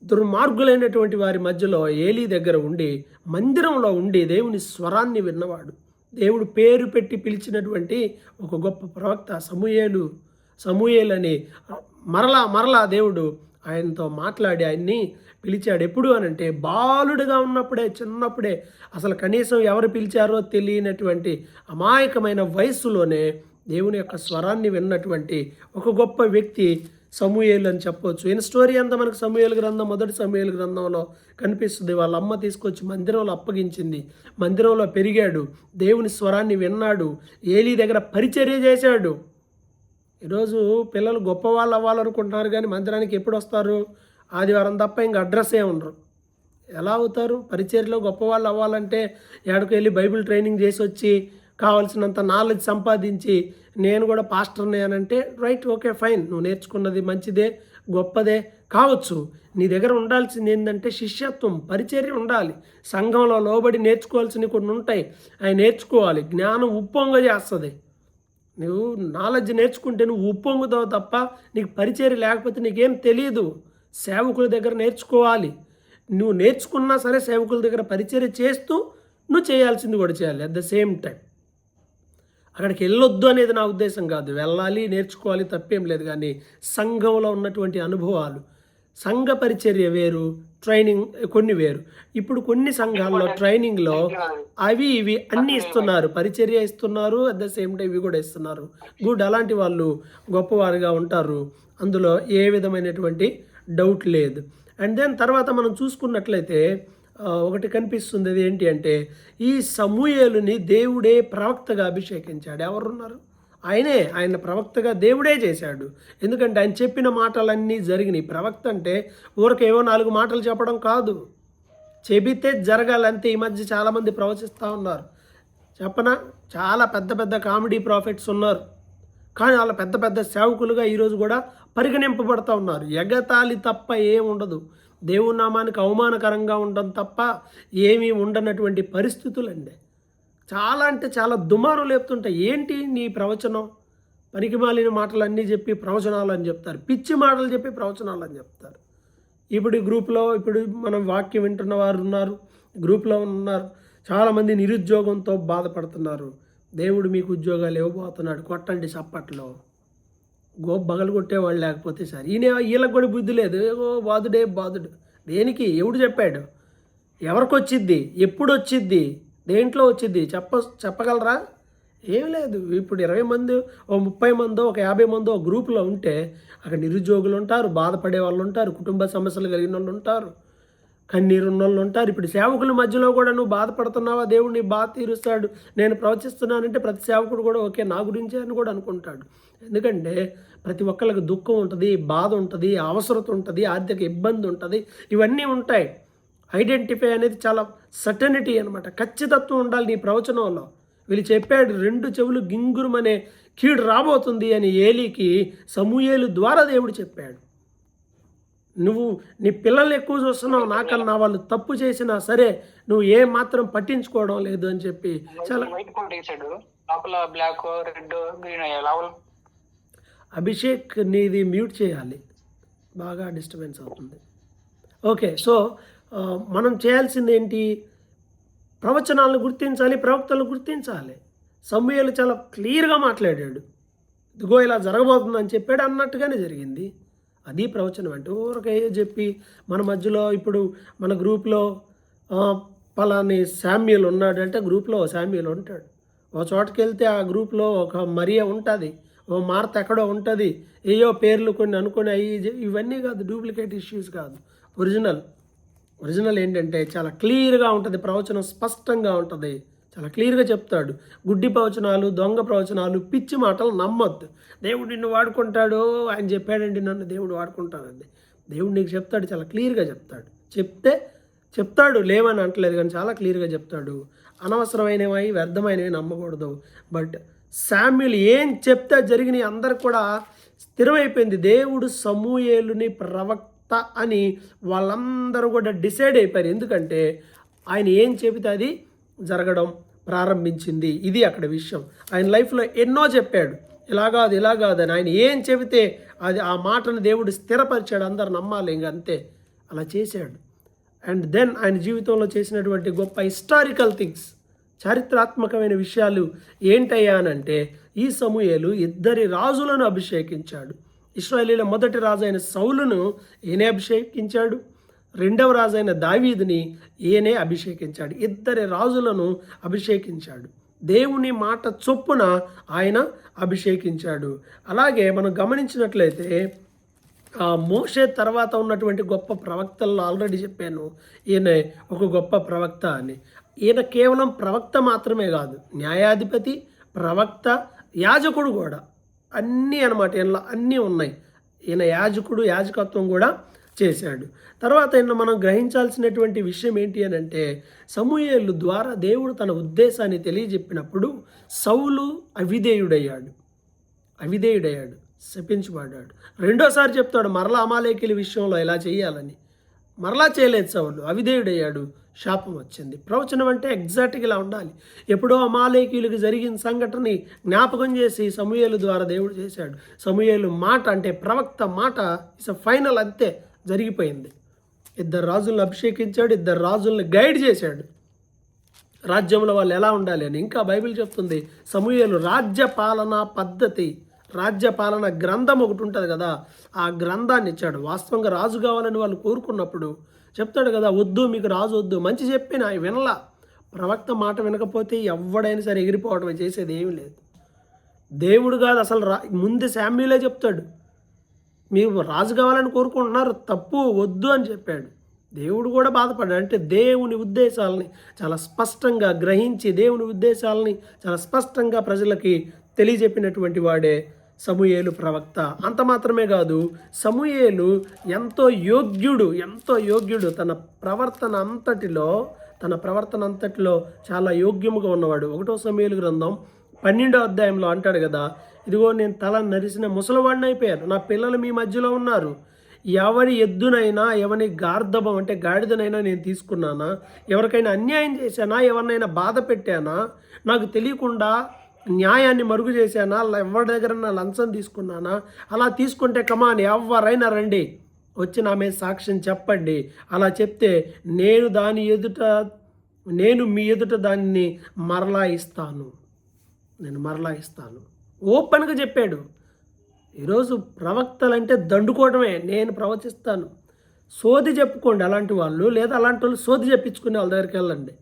దుర్మార్గులైనటువంటి వారి మధ్యలో ఏలీ దగ్గర ఉండి మందిరంలో ఉండి దేవుని స్వరాన్ని విన్నవాడు. దేవుడు పేరు పెట్టి పిలిచినటువంటి ఒక గొప్ప ప్రవక్త సమూయేలు అని మరలా దేవుడు ఆయనతో మాట్లాడి ఆయన్ని పిలిచాడు. ఎప్పుడు అనంటే బాలుడుగా ఉన్నప్పుడే, చిన్నప్పుడే, అసలు కనీసం ఎవరు పిలిచారో తెలియనటువంటి అమాయకమైన వయస్సులోనే దేవుని యొక్క స్వరాన్ని విన్నటువంటి ఒక గొప్ప వ్యక్తి సమూయేలు అని చెప్పవచ్చు. ఈయన స్టోరీ అంతా మనకు సమూయేలు గ్రంథం, మొదటి సమూయేలు గ్రంథంలో కనిపిస్తుంది. వాళ్ళ అమ్మ తీసుకొచ్చి మందిరంలో అప్పగించింది. మందిరంలో పెరిగాడు, దేవుని స్వరాన్ని విన్నాడు, ఏలీ దగ్గర పరిచర్య చేశాడు. ఈరోజు పిల్లలు గొప్పవాళ్ళు అవ్వాలనుకుంటున్నారు, కానీ మందిరానికి ఎప్పుడు వస్తారు? ఆదివారం తప్ప ఇంకా అడ్రస్సే ఉండరు. ఎలా అవుతారు? పరిచర్యలో గొప్పవాళ్ళు అవ్వాలంటే ఎక్కడికి వెళ్ళి బైబిల్ ట్రైనింగ్ చేసి వచ్చి కావాల్సినంత నాలెడ్జ్ సంపాదించి నేను కూడా పాస్టర్నే అని అంటే రైట్, ఓకే, ఫైన్, నువ్వు నేర్చుకున్నది మంచిదే, గొప్పదే కావచ్చు. నీ దగ్గర ఉండాల్సింది ఏంటంటే శిష్యత్వం, పరిచర్య ఉండాలి. సంఘంలో లోబడి నేర్చుకోవాల్సినవి కొన్ని ఉంటాయి, అవి నేర్చుకోవాలి. జ్ఞానం ఉప్పొంగ చేస్తుంది. నువ్వు నాలెడ్జ్ నేర్చుకుంటే నువ్వు ఉప్పొంగుతావు తప్ప నీకు పరిచర్య లేకపోతే నీకేం తెలియదు. సేవకుల దగ్గర నేర్చుకోవాలి. నువ్వు నేర్చుకున్నా సరే సేవకుల దగ్గర పరిచర్య చేస్తూ నువ్వు చేయాల్సింది కూడా చేయాలి. అట్ ద సేమ్ టైం అక్కడికి వెళ్ళొద్దు అనేది నా ఉద్దేశం కాదు. వెళ్ళాలి, నేర్చుకోవాలి, తప్పేం లేదు. కానీ సంఘంలో ఉన్నటువంటి అనుభవాలు, సంఘ పరిచర్య వేరు, ట్రైనింగ్ కొన్ని వేరు. ఇప్పుడు కొన్ని సంఘాల్లో ట్రైనింగ్లో అవి ఇవి అన్నీ ఇస్తున్నారు, పరిచర్య ఇస్తున్నారు, అట్ ద సేమ్ టైం ఇవి కూడా ఇస్తున్నారు. గుడ్, అలాంటి వాళ్ళు గొప్పవారుగా ఉంటారు, అందులో ఏ విధమైనటువంటి డౌట్ లేదు. అండ్ దెన్ తర్వాత మనం చూసుకున్నట్లయితే ఒకటి కనిపిస్తుంది. అది ఏంటి అంటే ఈ సమూయేలుని దేవుడే ప్రవక్తగా అభిషేకించాడు. ఎవరున్నారు? ఆయన ప్రవక్తగా దేవుడే చేశాడు. ఎందుకంటే ఆయన చెప్పిన మాటలన్నీ జరిగినాయి. ప్రవక్త అంటే ఊరికేవో 4 మాటలు చెప్పడం కాదు, చెబితే జరగాలంతే. ఈ మధ్య చాలామంది ప్రవచిస్తూ ఉన్నారు, చెప్పనా? చాలా పెద్ద పెద్ద కామెడీ ప్రాఫిట్స్ ఉన్నారు, కానీ వాళ్ళ పెద్ద పెద్ద సేవకులుగా ఈరోజు కూడా పరిగణింపబడుతూ ఉన్నారు. ఎగతాళి తప్ప ఏముండదు, దేవుని నామానికి అవమానకరంగా ఉండడం తప్ప ఏమీ ఉండనటువంటి పరిస్థితులండి. చాలా అంటే చాలా దుమారం లేపుతుంటాయి. ఏంటి నీ ప్రవచనం? పనికిమాలిన మాటలన్నీ చెప్పి ప్రవచనాలు అని చెప్తారు, పిచ్చి మాటలు చెప్పి ప్రవచనాలు అని చెప్తారు. ఇప్పుడు ఈ గ్రూప్లో ఇప్పుడు మనం వాక్యం వింటున్న వారు ఉన్నారు, గ్రూప్లో ఉన్నారు, చాలామంది నిరుద్యోగంతో బాధపడుతున్నారు. దేవుడు మీకు ఉద్యోగాలు ఇవ్వబోతున్నాడు, కొట్టండి చప్పట్లో. బగలు కొట్టేవాళ్ళు లేకపోతే సరే. వీళ్ళకి కూడా బుద్ధి లేదు, బాధుడు. దేనికి? ఎవడు చెప్పాడు? ఎవరికి వచ్చిద్ది? ఎప్పుడు వచ్చిద్ది? దేంట్లో వచ్చిద్ది? చెప్పగలరా? ఏం లేదు. ఇప్పుడు 20 మంది, 30 మందో, 50 మందో గ్రూపులో ఉంటే అక్కడ నిరుద్యోగులు ఉంటారు, బాధపడే వాళ్ళు ఉంటారు, కుటుంబ సమస్యలు కలిగిన వాళ్ళు ఉంటారు, కన్నీరు ఉన్న వాళ్ళు ఉంటారు. ఇప్పుడు సేవకుల మధ్యలో కూడా నువ్వు బాధపడుతున్నావా, దేవుడిని బాధ తీరుస్తాడు, నేను ప్రవచిస్తున్నానంటే ప్రతి సేవకుడు కూడా ఓకే నా గురించే అని కూడా అనుకుంటాడు. ఎందుకంటే ప్రతి ఒక్కరికి దుఃఖం ఉంటుంది, బాధ ఉంటుంది, అవసరత ఉంటుంది, ఆర్థిక ఇబ్బంది ఉంటుంది, ఇవన్నీ ఉంటాయి. ఐడెంటిఫై అనేది చాలా సర్టనిటీ అనమాట, ఖచ్చితత్వం ఉండాలి నీ ప్రవచనంలో. వీళ్ళు చెప్పాడు 2 చెవులు గింగురుమనే కీడు రాబోతుంది అని ఏలీకి సమూయేలు ద్వారా దేవుడు చెప్పాడు. నువ్వు నీ పిల్లల్ని ఎక్కువ చూస్తున్నావు నాకన్నా, వాళ్ళు తప్పు చేసినా సరే నువ్వు ఏ మాత్రం పట్టించుకోవడం లేదు అని చెప్పి చాలా. అభిషేక్ నీది మ్యూట్ చేయాలి, బాగా డిస్టర్బెన్స్ అవుతుంది. ఓకే, సో మనం చేయాల్సింది ఏంటి? ప్రవచనాలను గుర్తించాలి, ప్రవక్తలను గుర్తించాలి. సమూయేలు చాలా క్లియర్గా మాట్లాడాడు, ఇదిగో ఇలా జరగబోతుందని చెప్పాడు, అన్నట్టుగానే జరిగింది. అది ప్రవచనం అంటే. ఊరకే చెప్పి మన మధ్యలో ఇప్పుడు మన గ్రూప్లో పలాని శామ్యుల్ ఉన్నాడు అంటే గ్రూప్లో శామ్యుల్ ఉంటాడు, ఓ చోటుకి వెళ్తే ఆ గ్రూప్లో ఒక మరియా ఉంటుంది, ఓ మార్త ఎక్కడో ఉంటుంది, ఏయో పేర్లు కొన్ని అనుకుని ఇవన్నీ కాదు, డూప్లికేట్ ఇష్యూస్ కాదు. ఒరిజినల్ ఏంటంటే చాలా క్లియర్గా ఉంటుంది, ప్రవచనం స్పష్టంగా ఉంటుంది, చాలా క్లియర్గా చెప్తాడు. గుడ్డి ప్రవచనాలు, దొంగ ప్రవచనాలు, పిచ్చి మాటలు నమ్మొద్దు. దేవుడు నిన్ను వాడుకుంటాడు, ఆయన చెప్పాడండి నన్ను దేవుడు వాడుకుంటానండి. దేవుడు నీకు చెప్తాడు, చాలా క్లియర్గా చెప్తాడు. చెప్తాడు లేవని అంటలేదు, కానీ చాలా క్లియర్గా చెప్తాడు. అనవసరమైనవి, వ్యర్థమైనవి నమ్మకూడదు. బట్ శామ్యుల్ ఏం చెప్తే జరిగినాయి అందరికి కూడా స్థిరమైపోయింది. దేవుడు సమూయేలుని ప్రవక్త అని వాళ్ళందరూ కూడా డిసైడ్ అయిపోయారు. ఎందుకంటే ఆయన ఏం చెబితే అది జరగడం ప్రారంభించింది. ఇది అక్కడ విషయం. ఆయన లైఫ్లో ఎన్నో చెప్పాడు, ఇలా కాదు అని. ఆయన ఏం చెబితే అది ఆ మాటను దేవుడు స్థిరపరిచాడు, అందరు నమ్మాలి, ఇంకంతే అలా చేశాడు. అండ్ దెన్ ఆయన జీవితంలో చేసినటువంటి గొప్ప హిస్టారికల్ థింగ్స్, చారిత్రాత్మకమైన విషయాలు ఏంటయ్యానంటే ఈ సమూయేలు 2 రాజులను అభిషేకించాడు. ఇశ్రాయేలీల మొదటి రాజు అయిన సౌలును ఈయనే అభిషేకించాడు, 2వ రాజు అయిన దావీదుని ఈయనే అభిషేకించాడు. 2 రాజులను అభిషేకించాడు. దేవుని మాట చొప్పున ఆయన అభిషేకించాడు. అలాగే మనం గమనించినట్లయితే మోషే తర్వాత ఉన్నటువంటి గొప్ప ప్రవక్తల్లో ఆల్రెడీ చెప్పాను, ఈయన ఒక గొప్ప ప్రవక్త అని. ఈయన కేవలం ప్రవక్త మాత్రమే కాదు, న్యాయాధిపతి, ప్రవక్త, యాజకుడు కూడా, అన్నీ అనమాట. ఈయనలో అన్నీ ఉన్నాయి. ఈయన యాజకత్వం కూడా చేశాడు. తర్వాత ఈయన మనం గ్రహించాల్సినటువంటి విషయం ఏంటి అని అంటే, సమూయేలు ద్వారా దేవుడు తన ఉద్దేశాన్ని తెలియజెప్పినప్పుడు సౌలు అవిధేయుడయ్యాడు, శపించబడ్డాడు. 2వసారి చెప్తాడు మరలా అమాలేకీల విషయంలో ఎలా చేయాలని, మరలా చేయలేదు సౌలు, అవిధేయుడయ్యాడు, శాపం వచ్చింది. ప్రవచనం అంటే ఎగ్జాక్ట్గా ఇలా ఉండాలి. ఎప్పుడో అమాలేకీయులకు జరిగిన సంఘటనని జ్ఞాపకం చేసి సమూయేలు ద్వారా దేవుడు చేశాడు. సమూయేలు మాట అంటే ప్రవక్త మాట ఇస్ ఫైనల్, అంతే జరిగిపోయింది. 2 రాజులను అభిషేకించాడు, 2 రాజులను గైడ్ చేశాడు రాజ్యంలో వాళ్ళు ఎలా ఉండాలి అని. ఇంకా బైబిల్ చెప్తుంది సమూయేలు రాజ్యపాలన గ్రంథం ఒకటి ఉంటుంది కదా, ఆ గ్రంథాన్ని ఇచ్చాడు. వాస్తవంగా రాజు కావాలని వాళ్ళు కోరుకున్నప్పుడు చెప్తాడు కదా, వద్దు మీకు రాజు వద్దు, మంచి చెప్పిన వినలా. ప్రవక్త మాట వినకపోతే ఎవడైనా సరే ఎగిరిపోవడమే, చేసేది ఏమీ లేదు. దేవుడు కాదు అసలు ముందు శామ్యులే చెప్తాడు, మీరు రాజు కావాలని కోరుకుంటున్నారు, తప్పు, వద్దు అని చెప్పాడు. దేవుడు కూడా బాధపడ్డాడు. అంటే దేవుని ఉద్దేశాలని చాలా స్పష్టంగా గ్రహించి దేవుని ఉద్దేశాలని చాలా స్పష్టంగా ప్రజలకి తెలియజెప్పినటువంటి వాడే సమూయేలు ప్రవక్త. అంత మాత్రమే కాదు, సమూయేలు ఎంతో యోగ్యుడు, తన ప్రవర్తన అంతటిలో తన ప్రవర్తన అంతట్లో చాలా యోగ్యముగా ఉన్నవాడు. 1 సమూయేలు గ్రంథం 12వ అధ్యాయంలో అంటాడు కదా, ఇదిగో నేను తల నరిసిన ముసలివాడిని అయిపోయాను, నా పిల్లలు మీ మధ్యలో ఉన్నారు. ఎవరి ఎద్దునైనా ఎవరి గార్ధబం అంటే గాడిదనైనా నేను తీసుకున్నానా, ఎవరికైనా అన్యాయం చేశానా, ఎవరినైనా బాధ పెట్టానా, నాకు తెలియకుండా న్యాయాన్ని మరుగు చేశానా, ఎవరి దగ్గర లంచం తీసుకున్నానా, అలా తీసుకుంటే కమాని ఎవరైనా రండి వచ్చి నా మీద సాక్ష్యం చెప్పండి. అలా చెప్తే నేను మీ ఎదుట దాన్ని మరలా ఇస్తాను, నేను మరలా ఇస్తాను. ఓపెన్గా చెప్పాడు. ఈరోజు ప్రవక్తలంటే దండుకోవడమే, నేను ప్రవచిస్తాను. సోది చెప్పుకోండి అలాంటి వాళ్ళు, లేదా అలాంటి వాళ్ళు సోది చెప్పించుకునే వాళ్ళ దగ్గరికి వెళ్ళండి.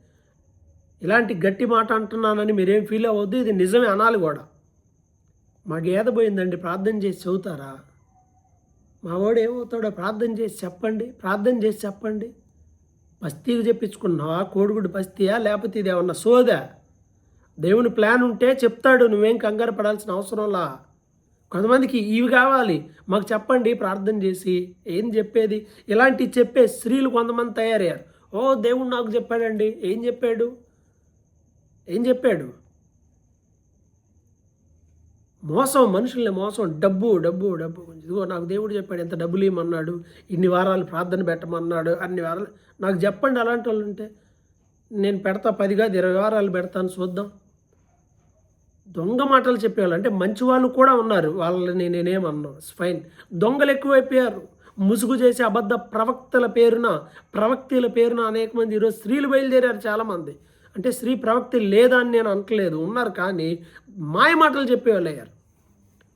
ఇలాంటి గట్టి మాట అంటున్నానని మీరేం ఫీల్ అవ్వద్దు, ఇది నిజమే అనాలి కూడా. మా గేద పోయిందండి, ప్రార్థన చేసి చెబుతారా? మా వాడు ఏమవుతాడో ప్రార్థన చేసి చెప్పండి, ప్రార్థన చేసి చెప్పండి. పస్తీకి చెప్పించుకున్నావా, కోడిగుడ్డు పస్తీయా, లేకపోతే ఇది ఏమన్నా సోదా? దేవుని ప్లాన్ ఉంటే చెప్తాడు, నువ్వేం కంగారు పడాల్సిన అవసరంలా. కొంతమందికి ఇవి కావాలి, మాకు చెప్పండి ప్రార్థన చేసి. ఏం చెప్పేది? ఇలాంటివి చెప్పే స్త్రీలు కొంతమంది తయారయ్యారు. ఓ దేవుడు నాకు చెప్పాడండి. ఏం చెప్పాడు? మోసం, మనుషుల్ని మోసం, డబ్బు డబ్బు డబ్బు. ఇదిగో నాకు దేవుడు చెప్పాడు, ఎంత డబ్బులు ఇవ్వమన్నాడు, ఇన్ని వారాలు ప్రార్థన పెట్టమన్నాడు, అన్ని వారాలు. నాకు చెప్పండి అలాంటి వాళ్ళు ఉంటే, నేను పెడతా 10 కాదు 20 వారాలు పెడతాను, చూద్దాం. దొంగ మాటలు చెప్పేవాళ్ళు అంటే మంచి వాళ్ళు కూడా ఉన్నారు, వాళ్ళని నేనేమన్నా ఫైన్. దొంగలు ఎక్కువైపోయారు. ముసుగు చేసే అబద్ధ ప్రవక్తల పేరున అనేక మంది ఈరోజు స్త్రీలు బయలుదేరారు చాలామంది. అంటే స్త్రీ ప్రవక్త లేదా అని నేను అనట్లేదు, ఉన్నారు, కానీ మాయ మాటలు చెప్పేవాళ్ళు అయ్యారు.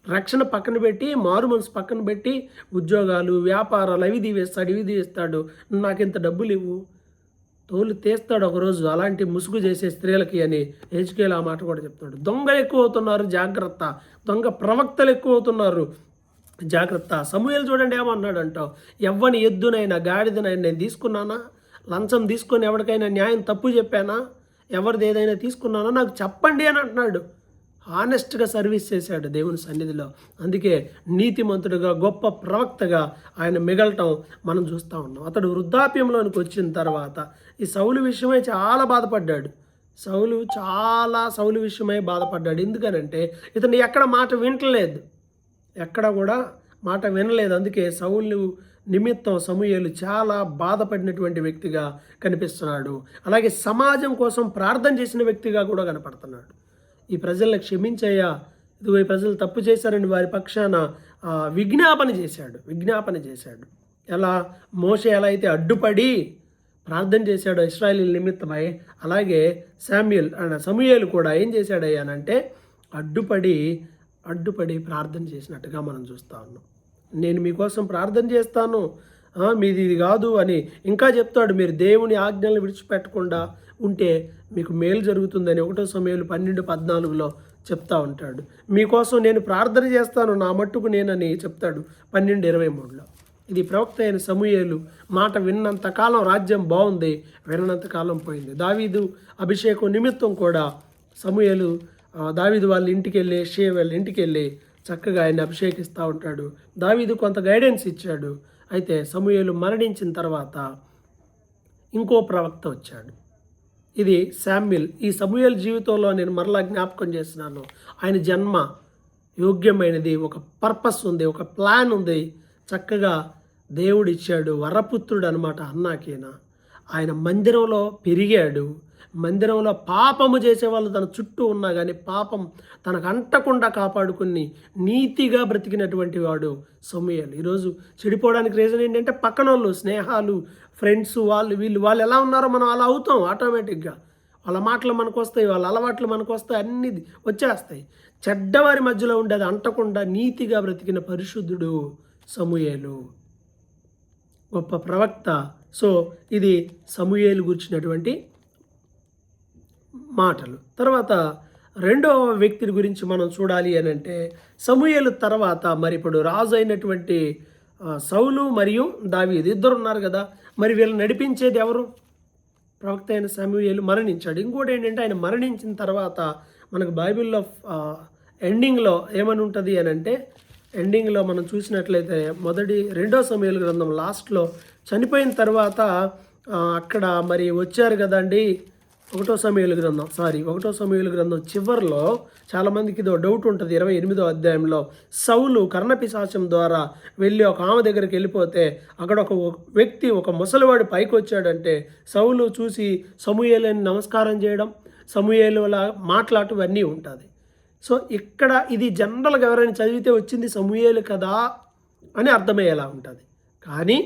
రక్షణ పక్కన పెట్టి, మారు మనసు పక్కన పెట్టి, ఉద్యోగాలు, వ్యాపారాలు అవి దీవేస్తాడు, ఇవి దీవేస్తాడు, నాకు ఇంత డబ్బులు ఇవ్వు, తోలు తీస్తాడు ఒకరోజు అలాంటి ముసుగు చేసే స్త్రీలకి అని హెచ్కేల్ ఆ మాట కూడా చెప్తున్నాడు. దొంగలు ఎక్కువ అవుతున్నారు, జాగ్రత్త. దొంగ ప్రవక్తలు ఎక్కువ అవుతున్నారు, జాగ్రత్త. సమూయేలు చూడండి ఏమన్నాడంటావు, ఎవ్వని ఎద్దునైనా గాడిదనైనా నేను తీసుకున్నానా, లంచం తీసుకొని ఎవరికైనా న్యాయం తప్పు చెప్పానా, ఎవరిది ఏదైనా తీసుకున్నానా నాకు చెప్పండి అని అంటున్నాడు. హానెస్ట్గా సర్వీస్ చేశాడు దేవుని సన్నిధిలో. అందుకే నీతిమంతుడిగా గొప్ప ప్రవక్తగా ఆయన మిగలటం మనం చూస్తూ ఉన్నాం. అతడు వృద్ధాప్యంలోనికి వచ్చిన తర్వాత ఈ సౌలు విషయమై చాలా బాధపడ్డాడు. సౌలు విషయమై బాధపడ్డాడు. ఎందుకనంటే ఇతను ఎక్కడ మాట వినట్లేదు, ఎక్కడ కూడా మాట వినలేదు. అందుకే సౌలు నిమిత్తం సమూయేలు చాలా బాధపడినటువంటి వ్యక్తిగా కనిపిస్తున్నాడు. అలాగే సమాజం కోసం ప్రార్థన చేసిన వ్యక్తిగా కూడా కనపడుతున్నాడు. ఈ ప్రజలను క్షమించయ్యా, ఇదిగో ఈ ప్రజలు తప్పు చేశారని వారి పక్షాన విజ్ఞాపన చేశాడు. ఎలా మోషే ఎలా అయితే అడ్డుపడి ప్రార్థన చేశాడో ఇశ్రాయేలీయుల నిమిత్తమై, అలాగే సమూయేలు కూడా ఏం చేశాడయ్యానంటే అడ్డుపడి ప్రార్థన చేసినట్టుగా మనం చూస్తూ ఉన్నాం. నేను మీకోసం ప్రార్థన చేస్తాను, మీది ఇది కాదు అని ఇంకా చెప్తాడు. మీరు దేవుని ఆజ్ఞలను విడిచిపెట్టకుండా ఉంటే మీకు మేలు జరుగుతుందని 1 సమూయేలు 12:14 చెప్తా ఉంటాడు. మీకోసం నేను ప్రార్థన చేస్తాను, నా మట్టుకు నేనని చెప్తాడు 12:23. ఇది ప్రవక్త అయిన సమూయేలు మాట విన్నంతకాలం రాజ్యం బాగుంది, విన్నంతకాలం పోయింది. దావీదు అభిషేకం నిమిత్తం కూడా సమూయేలు దావీదు వాళ్ళ ఇంటికి వెళ్ళి, షే వాళ్ళ ఇంటికి వెళ్ళి చక్కగా ఆయన అభిషేకిస్తూ ఉంటాడు. దావీదు కొంత గైడెన్స్ ఇచ్చాడు. అయితే సమూయేలు మరణించిన తర్వాత ఇంకో ప్రవక్త వచ్చాడు, ఇది శామ్యూయల్. ఈ సమూయేలు జీవితంలో నేను మరలా జ్ఞాపకం చేస్తున్నాను. ఆయన జన్మ యోగ్యమైనది, ఒక పర్పస్ ఉంది, ఒక ప్లాన్ ఉంది. చక్కగా దేవుడు ఇచ్చాడు, వరపుత్రుడు అనమాట అన్నాకేనా. ఆయన మందిరంలో పెరిగాడు. మందిరంలో పాపము చేసేవాళ్ళు తన చుట్టూ ఉన్నా కానీ పాపం తనకు అంటకుండా కాపాడుకుని నీతిగా బ్రతికినటువంటి వాడు సమూయేలు. ఈరోజు చెడిపోవడానికి రీజన్ ఏంటంటే పక్కన వాళ్ళు, స్నేహాలు, ఫ్రెండ్స్, వాళ్ళు ఎలా ఉన్నారో మనం అలా అవుతాం ఆటోమేటిక్గా. వాళ్ళ మాటలు మనకు వస్తాయి, వాళ్ళ అలవాట్లు మనకు వస్తాయి, అన్నీ వచ్చేస్తాయి. చెడ్డవారి మధ్యలో ఉండేది అంటకుండా నీతిగా బ్రతికిన పరిశుద్ధుడు సమూయేలు, గొప్ప ప్రవక్త. సో ఇది సమూయేలు గురించినటువంటి మాటలు. తర్వాత రెండవ వ్యక్తి గురించి మనం చూడాలి అని అంటే, సమూయేలు తర్వాత మరి ఇప్పుడు రాజు అయినటువంటి సౌలు మరియు దావీదు ఇద్దరు ఉన్నారు కదా. మరి వీళ్ళని నడిపించేది ఎవరు? ప్రవక్త అయిన సమూయేలు మరణించాడు. ఇంకోటి ఏంటంటే ఆయన మరణించిన తర్వాత మనకు బైబిల్లో ఎండింగ్లో ఏమని ఉంటుంది అని అంటే, ఎండింగ్లో మనం చూసినట్లయితే 2 సమూయేలు గ్రంథం లాస్ట్లో చనిపోయిన తర్వాత అక్కడ మరి వచ్చారు కదండి. ఒకటో సమూయేలు గ్రంథం చివరిలో చాలామందికి ఇదో డౌట్ ఉంటుంది. 28వ అధ్యాయంలో సౌలు కర్ణపిశాచం ద్వారా వెళ్ళి ఒక ఆమె దగ్గరికి వెళ్ళిపోతే అక్కడ ఒక వ్యక్తి, ఒక ముసలివాడు పైకి వచ్చాడంటే సౌలు చూసి సమూయేలుని నమస్కారం చేయడం, సమూయేలు అలా మాట్లాడటం అన్నీ ఉంటుంది. సో ఇక్కడ ఇది జనరల్గా ఎవరైనా చదివితే వచ్చింది సమూయేలు కదా అని అర్థమయ్యేలా ఉంటుంది. కానీ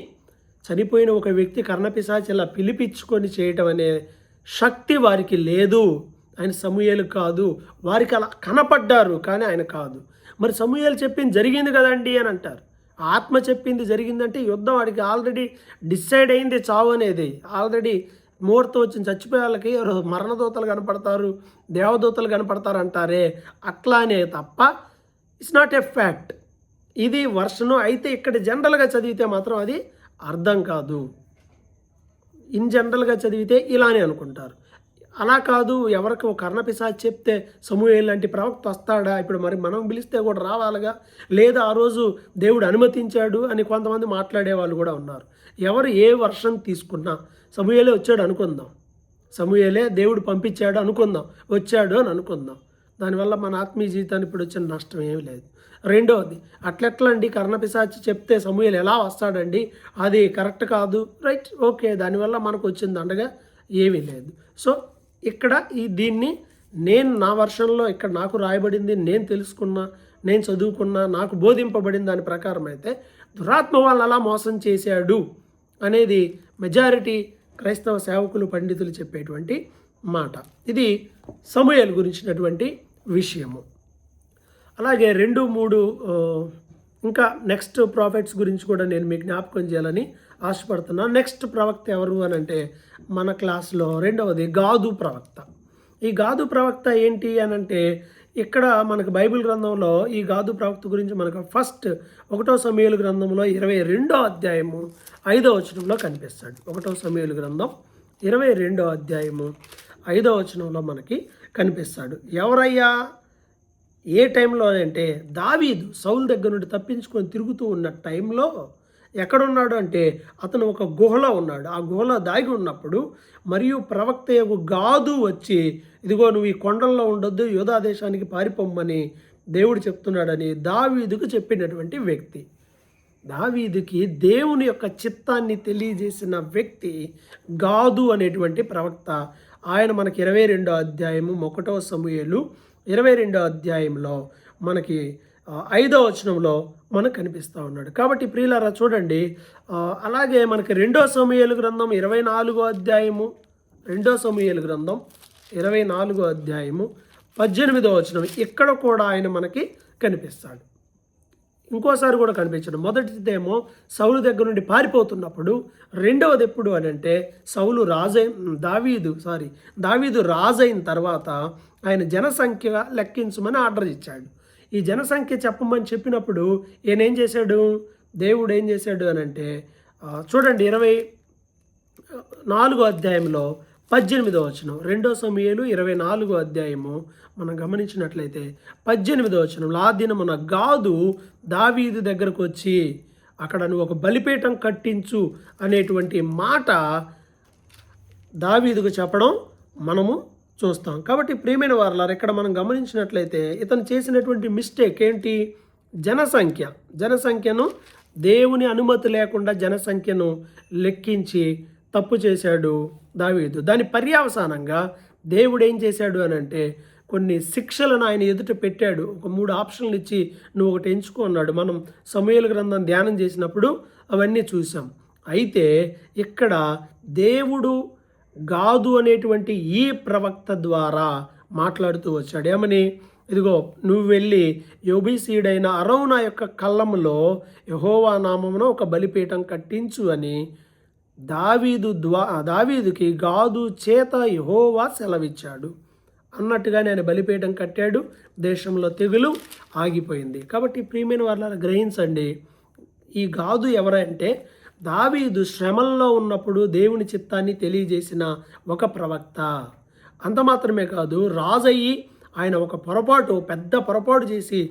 చనిపోయిన ఒక వ్యక్తి కర్ణపిశాచి ఇలా పిలిపించుకొని చేయటం అనే శక్తి వారికి లేదు. ఆయన సమూయేలు కాదు. వారికి అలా కనపడ్డారు కానీ ఆయన కాదు. మరి సమూయేలు చెప్పింది జరిగింది కదండి అని అంటారు. ఆత్మ చెప్పింది జరిగిందంటే యుద్ధం వాడికి ఆల్రెడీ డిసైడ్ అయింది. చావు అనేది ఆల్రెడీ ముహూర్తం వచ్చిన చచ్చిపోయే వాళ్ళకి మరణదూతలు కనపడతారు, దేవదూతలు కనపడతారు అంటారే, అట్లానే తప్ప ఇట్స్ నాట్ ఎ ఫ్యాక్ట్. ఇది వర్షను అయితే ఇక్కడ జనరల్గా చదివితే మాత్రం అది అర్థం కాదు. ఇన్ జనరల్గా చదివితే ఇలానే అనుకుంటారు. అలా కాదు, ఎవరికి ఒక కర్ణపిశాచి చెప్తే సమూయేలు లాంటి ప్రవక్త వస్తాడా, ఇప్పుడు మరి మనం పిలిస్తే కూడా రావాలిగా, లేదా ఆ రోజు దేవుడు అనుమతించాడు అని కొంతమంది మాట్లాడే వాళ్ళు కూడా ఉన్నారు. ఎవరు ఏ వర్షన్ తీసుకున్నా సమూయేలే వచ్చాడు అనుకుందాం, సమూయేలే దేవుడు పంపించాడు అనుకుందాం, వచ్చాడు అని అనుకుందాం. దానివల్ల మన ఆత్మీయ జీవితానికి ఇప్పుడు వచ్చిన నష్టం ఏమీ లేదు. రెండవది, అట్లెట్లండి కర్ణపిశాచి చెప్తే సమూయేలు ఎలా వస్తాడండి, అది కరెక్ట్ కాదు. రైట్, ఓకే, దానివల్ల మనకు వచ్చింది అండగా ఏమీ లేదు. సో ఇక్కడ దీన్ని నేను నా వర్షన్లో ఇక్కడ నాకు రాయబడింది, నేను తెలుసుకున్నా, నేను చదువుకున్నా, నాకు బోధింపబడిన దాని ప్రకారం అయితే దురాత్మ వాళ్ళని అలా మోసం చేశాడు అనేది మెజారిటీ క్రైస్తవ సేవకులు, పండితులు చెప్పేటువంటి మాట. ఇది సమూయేలు గురించినటువంటి విషయము. అలాగే 2, 3 ఇంకా నెక్స్ట్ ప్రాఫిట్స్ గురించి కూడా నేను మీకు జ్ఞాపకం చేయాలని ఆశపడుతున్నాను. నెక్స్ట్ ప్రవక్త ఎవరు అని అంటే మన క్లాస్లో రెండవది గాదు ప్రవక్త. ఈ గాదు ప్రవక్త ఏంటి అని అంటే ఇక్కడ మనకు బైబిల్ గ్రంథంలో ఈ గాదు ప్రవక్త గురించి మనకు ఫస్ట్ 1 సమూయేలు గ్రంథంలో 22వ అధ్యాయము 5వ వచనంలో కనిపిస్తాడు. 1 సమూయేలు గ్రంథం 22వ అధ్యాయము 5వ వచనంలో మనకి కనిపిస్తాడు. ఎవరయ్యా, ఏ టైంలో అంటే దావీదు సౌలు దగ్గర నుండి తప్పించుకొని తిరుగుతూ ఉన్న టైంలో ఎక్కడున్నాడు అంటే అతను ఒక గుహలో ఉన్నాడు. ఆ గుహలో దాగి ఉన్నప్పుడు మరియు ప్రవక్త యొక్క గాదు వచ్చి, ఇదిగో నువ్వు ఈ కొండల్లో ఉండొద్దు, యూదా దేశానికి పారిపోమ్మని దేవుడు చెప్తున్నాడని దావీదుకు చెప్పినటువంటి వ్యక్తి. దావీదుకి దేవుని యొక్క చిత్తాన్ని తెలియజేసిన వ్యక్తి గాదు అనేటువంటి ప్రవక్త. ఆయన మనకి 22వ అధ్యాయము 1 సమూయేలు 22వ అధ్యాయంలో మనకి 5వ వచనంలో మనకు కనిపిస్తూ ఉన్నాడు. కాబట్టి ప్రియులారా చూడండి, అలాగే మనకి 2 సమూయేలు గ్రంథం 24వ అధ్యాయము 2 సమూయేలు గ్రంథం 24వ అధ్యాయము 18వ వచనం ఇక్కడ కూడా ఆయన మనకి కనిపిస్తాడు. ఇంకోసారి కూడా కనిపించడం. మొదటిదేమో సౌలు దగ్గర నుండి పారిపోతున్నప్పుడు, రెండవది ఎప్పుడు అని అంటే దావీదు రాజైన తర్వాత ఆయన జనసంఖ్య లెక్కించమని ఆర్డర్ ఇచ్చాడు. ఈ జనసంఖ్య చెప్పమని చెప్పినప్పుడు ఈయనేం చేశాడు, దేవుడు ఏం చేశాడు అని అంటే చూడండి 24వ అధ్యాయంలో 18వ వచనం, 2 సమూయేలు 24వ అధ్యాయము మనం గమనించినట్లయితే 18వ వచనంలో, ఆ దినమున గాదు దావీదు దగ్గరకు వచ్చి అక్కడ నువ్వు ఒక బలిపీఠం కట్టించు అనేటువంటి మాట దావీదుకు చెప్పడం మనము చూస్తాం. కాబట్టి ప్రియమైన వారలారా, ఇక్కడ మనం గమనించినట్లయితే ఇతను చేసినటువంటి మిస్టేక్ ఏంటి, జనసంఖ్యను దేవుని అనుమతి లేకుండా జనసంఖ్యను లెక్కించి తప్పు చేశాడు దావీదు. దాని పర్యవసానంగా దేవుడు ఏం చేశాడు అని అంటే కొన్ని శిక్షలను ఆయన ఎదుట పెట్టాడు. ఒక 3 ఆప్షన్లు ఇచ్చి నువ్వు ఒకటి ఎంచుకో అన్నాడు. మనం సమూయేలు గ్రంథం ధ్యానం చేసినప్పుడు అవన్నీ చూసాం. అయితే ఇక్కడ దేవుడు గాదు అనేటువంటి ఈ ప్రవక్త ద్వారా మాట్లాడుతూ వచ్చాడు. ఏమని, ఇదిగో నువ్వు వెళ్ళి యెబూసీయుడైన అరౌనా యొక్క కళ్ళములో యెహోవా నామమున ఒక బలిపీఠం కట్టించు అని దావీదుకి గాదు చేత యెహోవా సెలవిచ్చాడు. అన్నట్టుగానే ఆయన బలిపీఠం కట్టాడు. దేశంలో తెగులు ఆగిపోయింది. కాబట్టి ప్రియమైన వారలారా గ్రహించండి, ఈ గాదు ఎవరంటే దావీదు శ్రమల్లో ఉన్నప్పుడు దేవుని చిత్తాన్ని తెలియజేసిన ఒక ప్రవక్త. అంత మాత్రమే కాదు, రాజయ్యి ఆయన ఒక పెద్ద పొరపాటు చేసి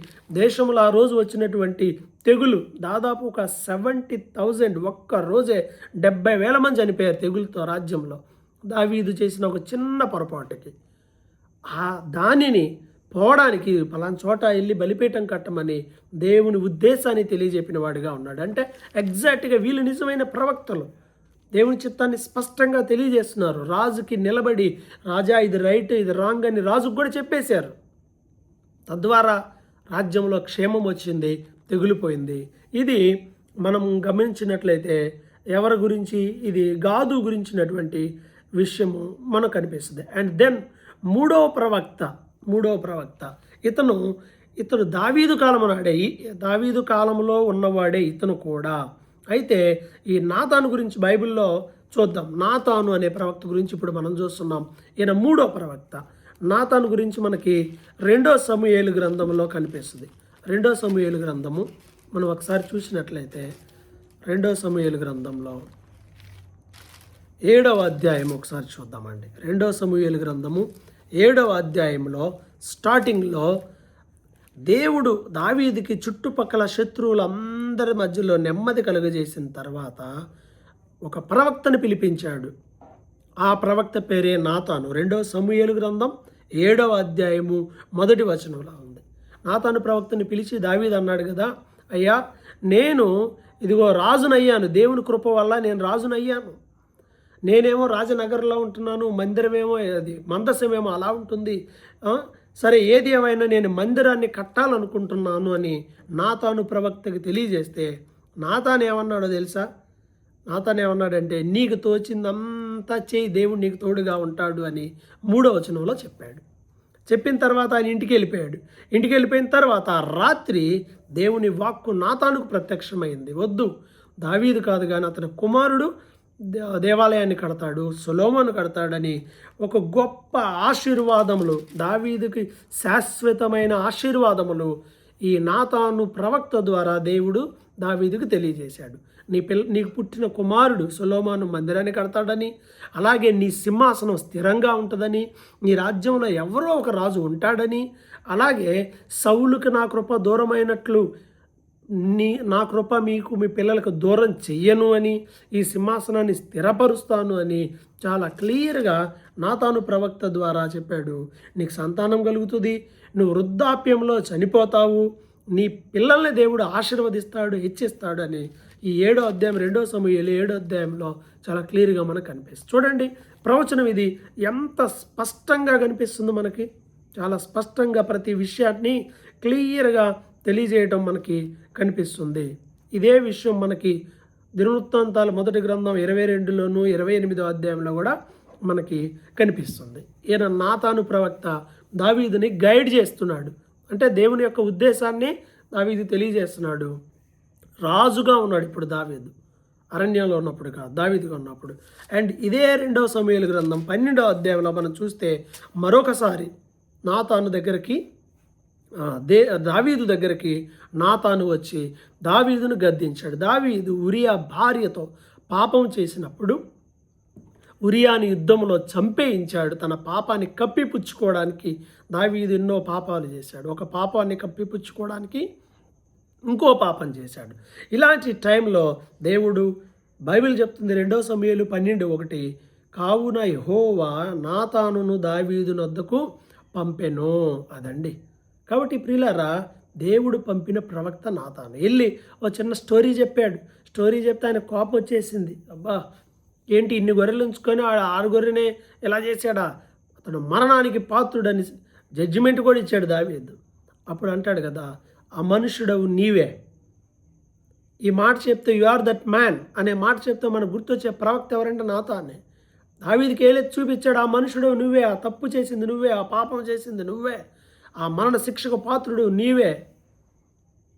దేశంలో ఆ రోజు వచ్చినటువంటి తెగులు దాదాపు ఒక 70,000 ఒక్క రోజే 70,000 మంది చనిపోయారు తెగులతో రాజ్యంలో, దావీదు చేసిన ఒక చిన్న పొరపాటుకి. దానిని పోవడానికి పలానా చోట వెళ్ళి బలిపీఠం కట్టమని దేవుని ఉద్దేశాన్ని తెలియజెప్పిన వాడిగా ఉన్నాడు. అంటే ఎగ్జాక్ట్గా వీళ్ళు నిజమైన ప్రవక్తలు, దేవుని చిత్తాన్ని స్పష్టంగా తెలియజేస్తున్నారు. రాజుకి నిలబడి, రాజా ఇది రైట్ ఇది రాంగ్ అని రాజుకు కూడా చెప్పేశారు. తద్వారా రాజ్యంలో క్షేమం వచ్చింది, తెగులిపోయింది. ఇది మనం గమనించినట్లయితే ఎవరి గురించి, ఇది గాదు గురించినటువంటి విషయము మనకు కనిపిస్తుంది. అండ్ దెన్ మూడవ ప్రవక్త ఇతను దావీదు కాలం నాడే, దావీదు కాలంలో ఉన్నవాడే ఇతను కూడా. అయితే ఈ నాతాను గురించి బైబిల్లో చూద్దాం. నాతాను అనే ప్రవక్త గురించి ఇప్పుడు మనం చూస్తున్నాం. ఈయన మూడో ప్రవక్త. నాతాను గురించి మనకి 2 సమూయేలు గ్రంథంలో కనిపిస్తుంది. 2 సమూయేలు గ్రంథము మనం ఒకసారి చూసినట్లయితే 2 సమూయేలు గ్రంథంలో 7వ అధ్యాయం ఒకసారి చూద్దామండి. 2 సమూయేలు గ్రంథము 7వ అధ్యాయంలో స్టార్టింగ్లో దేవుడు దావీదుకి చుట్టుపక్కల శత్రువులందరి మధ్యలో నెమ్మది కలుగజేసిన తర్వాత ఒక ప్రవక్తను పిలిపించాడు. ఆ ప్రవక్త పేరే నాతాను. 2వ సమూయేలు గ్రంథం 7వ అధ్యాయము 1వ వచనంలో ఉంది. నాతాను ప్రవక్తని పిలిచి దావీదు అన్నాడు కదా, అయ్యా నేను ఇదిగో రాజునయ్యాను, దేవుని కృప వల్ల నేను రాజునయ్యాను. నేనేమో రాజనగర్లో ఉంటున్నాను, మందిరమేమో అది మందసమేమో అలా ఉంటుంది. సరే ఏది ఏమైనా నేను మందిరాన్ని కట్టాలనుకుంటున్నాను అని నాతాను ప్రవక్తకి తెలియజేస్తే నాతాను ఏమన్నాడో తెలుసా? నాతాను ఏమన్నాడంటే, నీకు తోచిందంతా చేయి, దేవుడు నీకు తోడుగా ఉంటాడు అని 3వ వచనంలో చెప్పాడు. చెప్పిన తర్వాత ఆయన ఇంటికి వెళ్ళిపోయాడు. ఇంటికి వెళ్ళిపోయిన తర్వాత రాత్రి దేవుని వాక్కు నాతానుకు ప్రత్యక్షమైంది. వద్దు, దావీదు కాదు కానీ అతని కుమారుడు దేవాలయాన్ని కడతాడు, సొలొమోను కడతాడని ఒక గొప్ప ఆశీర్వాదములు, దావీదుకి శాశ్వతమైన ఆశీర్వాదములు ఈ నాతాను ప్రవక్త ద్వారా దేవుడు దావీదుకు తెలియజేశాడు. నీకు పుట్టిన కుమారుడు సొలొమోను మందిరాన్ని కడతాడని, అలాగే నీ సింహాసనం స్థిరంగా ఉంటుందని, నీ రాజ్యంలో ఎవరో ఒక రాజు ఉంటాడని, అలాగే సౌలుకి నా కృప దూరమైనట్లు నా కృప మీకు మీ పిల్లలకు దూరం చెయ్యను అని, ఈ సింహాసనాన్ని స్థిరపరుస్తాను అని చాలా క్లియర్గా నాతాను ప్రవక్త ద్వారా చెప్పాడు. నీకు సంతానం కలుగుతుంది, నువ్వు వృద్ధాప్యంలో చనిపోతావు, నీ పిల్లల్ని దేవుడు ఆశీర్వదిస్తాడు, హెచ్చిస్తాడు అని ఈ 7వ అధ్యాయం 2 సమూయేలు 7వ అధ్యాయంలో చాలా క్లియర్గా మనకు కనిపిస్తుంది. చూడండి ప్రవచనం ఇది ఎంత స్పష్టంగా కనిపిస్తుందో మనకి. చాలా స్పష్టంగా ప్రతి విషయాన్ని క్లియర్గా తెలియజేయటం మనకి కనిపిస్తుంది. ఇదే విషయం మనకి దినవృత్తాంతాల 1వ గ్రంథం 22లోను 28వ అధ్యాయంలో కూడా మనకి కనిపిస్తుంది. ఈయన నాతాను ప్రవక్త దావీదుని గైడ్ చేస్తున్నాడు. అంటే దేవుని యొక్క ఉద్దేశాన్ని దావీదు తెలియజేస్తున్నాడు. రాజుగా ఉన్నాడు ఇప్పుడు దావీదు, అరణ్యంలో ఉన్నప్పుడు కాదు, దావీదుగా ఉన్నప్పుడు. అండ్ ఇదే 2వ సమూయేలు గ్రంథం 12వ అధ్యాయంలో మనం చూస్తే మరొకసారి నాతాను దగ్గరికి దావీదు దగ్గరికి నాతాను వచ్చి దావీదును గద్దించాడు. దావీదు ఉరియా భార్యతో పాపం చేసినప్పుడు ఉరియాని యుద్ధంలో చంపేయించాడు. తన పాపాన్ని కప్పిపుచ్చుకోవడానికి దావీదు ఎన్నో పాపాలు చేశాడు. ఒక పాపాన్ని కప్పిపుచ్చుకోవడానికి ఇంకో పాపం చేశాడు. ఇలాంటి టైంలో దేవుడు, బైబిల్ చెప్తుంది 2వ సమూయేలు 12:1, కావున యెహోవా నాతానును దావీదు వద్దకు పంపెను. అదండి. కాబట్టి ప్రియులారా, దేవుడు పంపిన ప్రవక్త నాతాను వెళ్ళి ఒక చిన్న స్టోరీ చెప్పాడు. స్టోరీ చెప్తే ఆయన కోపం వచ్చేసింది. అబ్బా ఏంటి ఇన్ని గొర్రెలు ఉంచుకొని 6 గొర్రెనే ఎలా చేశాడా, అతను మరణానికి పాత్రుడని జడ్జిమెంట్ కూడా ఇచ్చాడు దావీదు. అప్పుడు అంటాడు కదా, ఆ మనుషుడవు నీవే. ఈ మాట చెప్తే యు ఆర్ దట్ మ్యాన్ అనే మాట చెప్తే మనకు గుర్తొచ్చే ప్రవక్త ఎవరంటే నాతానే. దావీదుకి ఏలెత్తి చూపించాడు, ఆ మనుషుడవు నువ్వే, ఆ తప్పు చేసింది నువ్వే, ఆ పాపం చేసింది నువ్వే, ఆ మరణ శిక్షకు పాత్రుడు నీవే.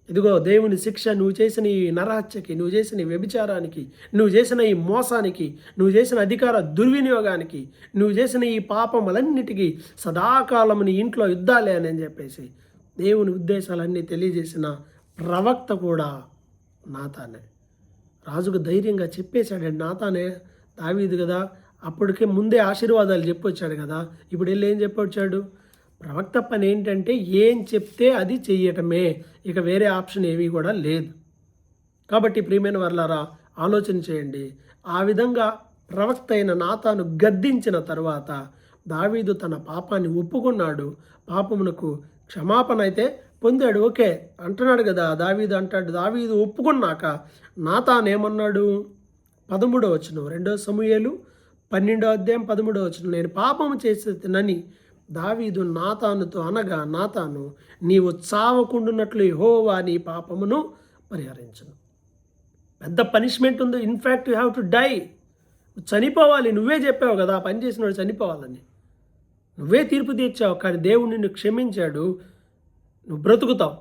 ఇదిగో దేవుని శిక్ష, నువ్వు చేసిన ఈ నరహత్యకి, నువ్వు చేసిన ఈ వ్యభిచారానికి, నువ్వు చేసిన ఈ మోసానికి, నువ్వు చేసిన అధికార దుర్వినియోగానికి, నువ్వు చేసిన ఈ పాపములన్నిటికీ సదాకాలం నీ ఇంట్లో యుద్ధాలే అని చెప్పేసి దేవుని ఉద్దేశాలన్నీ తెలియజేసిన ప్రవక్త కూడా నాతానే. రాజుకు ధైర్యంగా చెప్పేశాడు. నాతానే దావీదు కదా, అప్పటికే ముందే ఆశీర్వాదాలు చెప్పొచ్చాడు కదా, ఇప్పుడు వెళ్ళి ఏం చెప్పొచ్చాడు, ప్రవక్త పని ఏంటంటే ఏం చెప్తే అది చెయ్యటమే, ఇక వేరే ఆప్షన్ ఏమీ కూడా లేదు. కాబట్టి ప్రియమైన వర్లారా ఆలోచన చేయండి. ఆ విధంగా ప్రవక్త అయిన నాతాను గద్దించిన తర్వాత దావీదు తన పాపాన్ని ఒప్పుకున్నాడు, పాపమునకు క్షమాపణ అయితే పొందాడు. ఓకే అంటున్నాడు కదా, దావీదు అంటాడు. దావీదు ఒప్పుకున్నాక నాతాను ఏమన్నాడు? 13వ వచనం, 2 సమూయేలు 12వ అధ్యాయం 13వ వచనం, నేను పాపము చేసేనని దావీదు నాతానుతో అనగా, నాతాను నీవు చావకుండునట్లు యెహోవా నీ పాపమును పరిహరించును. పెద్ద పనిష్మెంట్ ఉంది. In fact you have to die, చనిపోవాలి. నువ్వే చెప్పావు కదా ఆ పని చేసినవాడు చనిపోవాలని, నువ్వే తీర్పు తీర్చావు. కానీ దేవుడు నిన్ను క్షమించాడు, నువ్వు బ్రతుకుతావు.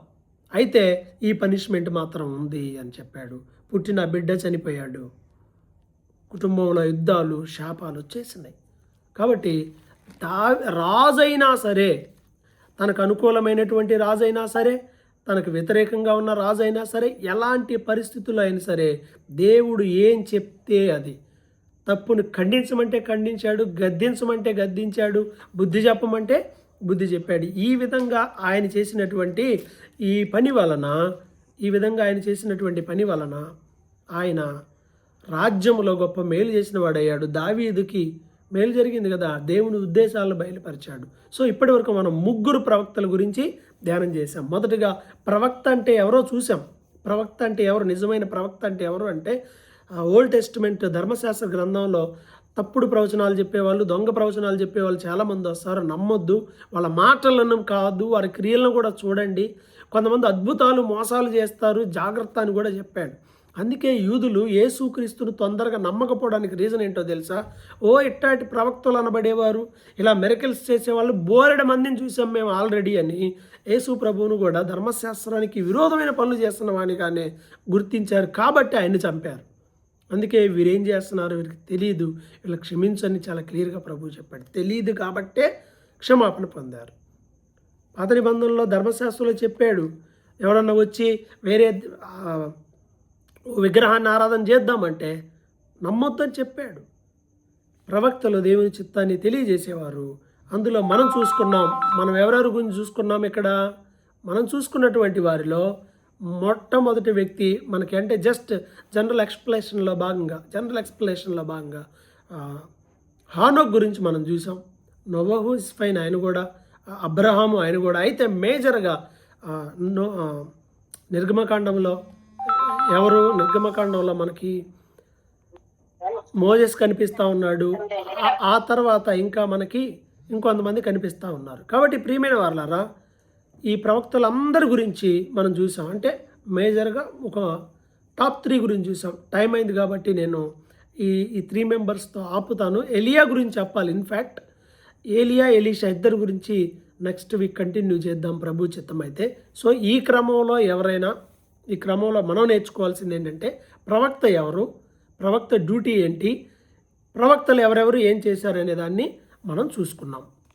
అయితే ఈ పనిష్మెంట్ మాత్రం ఉంది అని చెప్పాడు. పుట్టిన బిడ్డ చనిపోయాడు, కుటుంబంలో యుద్ధాలు శాపాలు వచ్చేసినాయి. కాబట్టి రాజైనా సరే, తనకు అనుకూలమైనటువంటి రాజైనా సరే, తనకు వ్యతిరేకంగా ఉన్న రాజైనా సరే, ఎలాంటి పరిస్థితుల్లో అయినా సరే దేవుడు ఏం చెప్తే అది, తప్పును ఖండించమంటే ఖండించాడు, గద్దించమంటే గద్దించాడు, బుద్ధి చెప్పమంటే బుద్ధి చెప్పాడు. ఈ విధంగా ఆయన చేసినటువంటి పని వలన ఆయన రాజ్యంలో గొప్ప మేలు చేసిన వాడయ్యాడు. దావీదుకి మేలు జరిగింది కదా, దేవుని ఉద్దేశాలను బయలుపరిచాడు. సో ఇప్పటి వరకు మనం 3 ప్రవక్తల గురించి ధ్యానం చేశాం. మొదటగా ప్రవక్త అంటే ఎవరో చూసాం. ప్రవక్త అంటే ఎవరు, నిజమైన ప్రవక్త అంటే ఎవరు అంటే, ఓల్డ్ టెస్టిమెంట్ ధర్మశాస్త్ర గ్రంథంలో తప్పుడు ప్రవచనాలు చెప్పేవాళ్ళు, దొంగ ప్రవచనాలు చెప్పేవాళ్ళు చాలామంది వస్తారు. నమ్మొద్దు, వాళ్ళ మాటలను కాదు వారి క్రియలను కూడా చూడండి. కొంతమంది అద్భుతాలు మోసాలు చేస్తారు, జాగ్రత్త అని కూడా చెప్పాడు. అందుకే యూదులు యేసుక్రీస్తును తొందరగా నమ్మకపోవడానికి రీజన్ ఏంటో తెలుసా? ఇట్టాటి ప్రవక్తలు అనబడేవారు, ఇలా మెరకిల్స్ చేసేవాళ్ళు బోలెడు మందిని చూసాం మేము ఆల్రెడీ అని యేసు ప్రభువును కూడా ధర్మశాస్త్రానికి విరోధమైన పనులు చేస్తున్న వానిగానే గుర్తించారు. కాబట్టి ఆయన్ని చంపారు. అందుకే వీరేం చేస్తున్నారు, వీరికి తెలియదు, వీళ్ళు క్షమించని చాలా క్లియర్గా ప్రభువు చెప్పాడు. తెలియదు కాబట్టే క్షమాపణ పొందారు. పాత నిబంధనలో ధర్మశాస్త్రంలో చెప్పాడు, ఎవరన్నా వచ్చి వేరే విగ్రహాన్ని ఆరాధన చేద్దామంటే నమ్మొద్దని చెప్పాడు. ప్రవక్తలు దేవుని చిత్తాన్ని తెలియజేసేవారు. అందులో మనం చూసుకున్నాం. మనం ఎవరెవరి గురించి చూసుకున్నాం ఇక్కడ? మనం చూసుకున్నటువంటి వారిలో మొట్టమొదటి వ్యక్తి మనకి అంటే జనరల్ ఎక్స్ప్లెనేషన్లో భాగంగా హానోక్ గురించి మనం చూసాం. నోవహు ఇస్ఫైన్ ఆయన కూడా, అబ్రహాము ఆయన కూడా. అయితే మేజర్గా నిర్గమకాండంలో మనకి మోజెస్ కనిపిస్తూ ఉన్నాడు. ఆ తర్వాత ఇంకా మనకి ఇంకొంతమంది కనిపిస్తూ ఉన్నారు. కాబట్టి ప్రియమైన వారలారా, ఈ ప్రవక్తలందరి గురించి మనం చూసాం. అంటే మేజర్గా ఒక టాప్ 3 గురించి చూసాం. టైం అయింది కాబట్టి నేను ఈ 3 మెంబర్స్తో ఆపుతాను. ఎలియా గురించి చెప్పాలి. ఇన్ఫ్యాక్ట్ ఏలియా, ఎలీషా ఇద్దరు గురించి నెక్స్ట్ వీక్ కంటిన్యూ చేద్దాం ప్రభు చిత్తం అయితే. సో ఈ క్రమంలో మనం నేర్చుకోవాల్సింది ఏంటంటే, ప్రవక్త ఎవరు, ప్రవక్త డ్యూటీ ఏంటి, ప్రవక్తలు ఎవరెవరు ఏం చేశారు అనే దాన్ని మనం చూసుకున్నాం.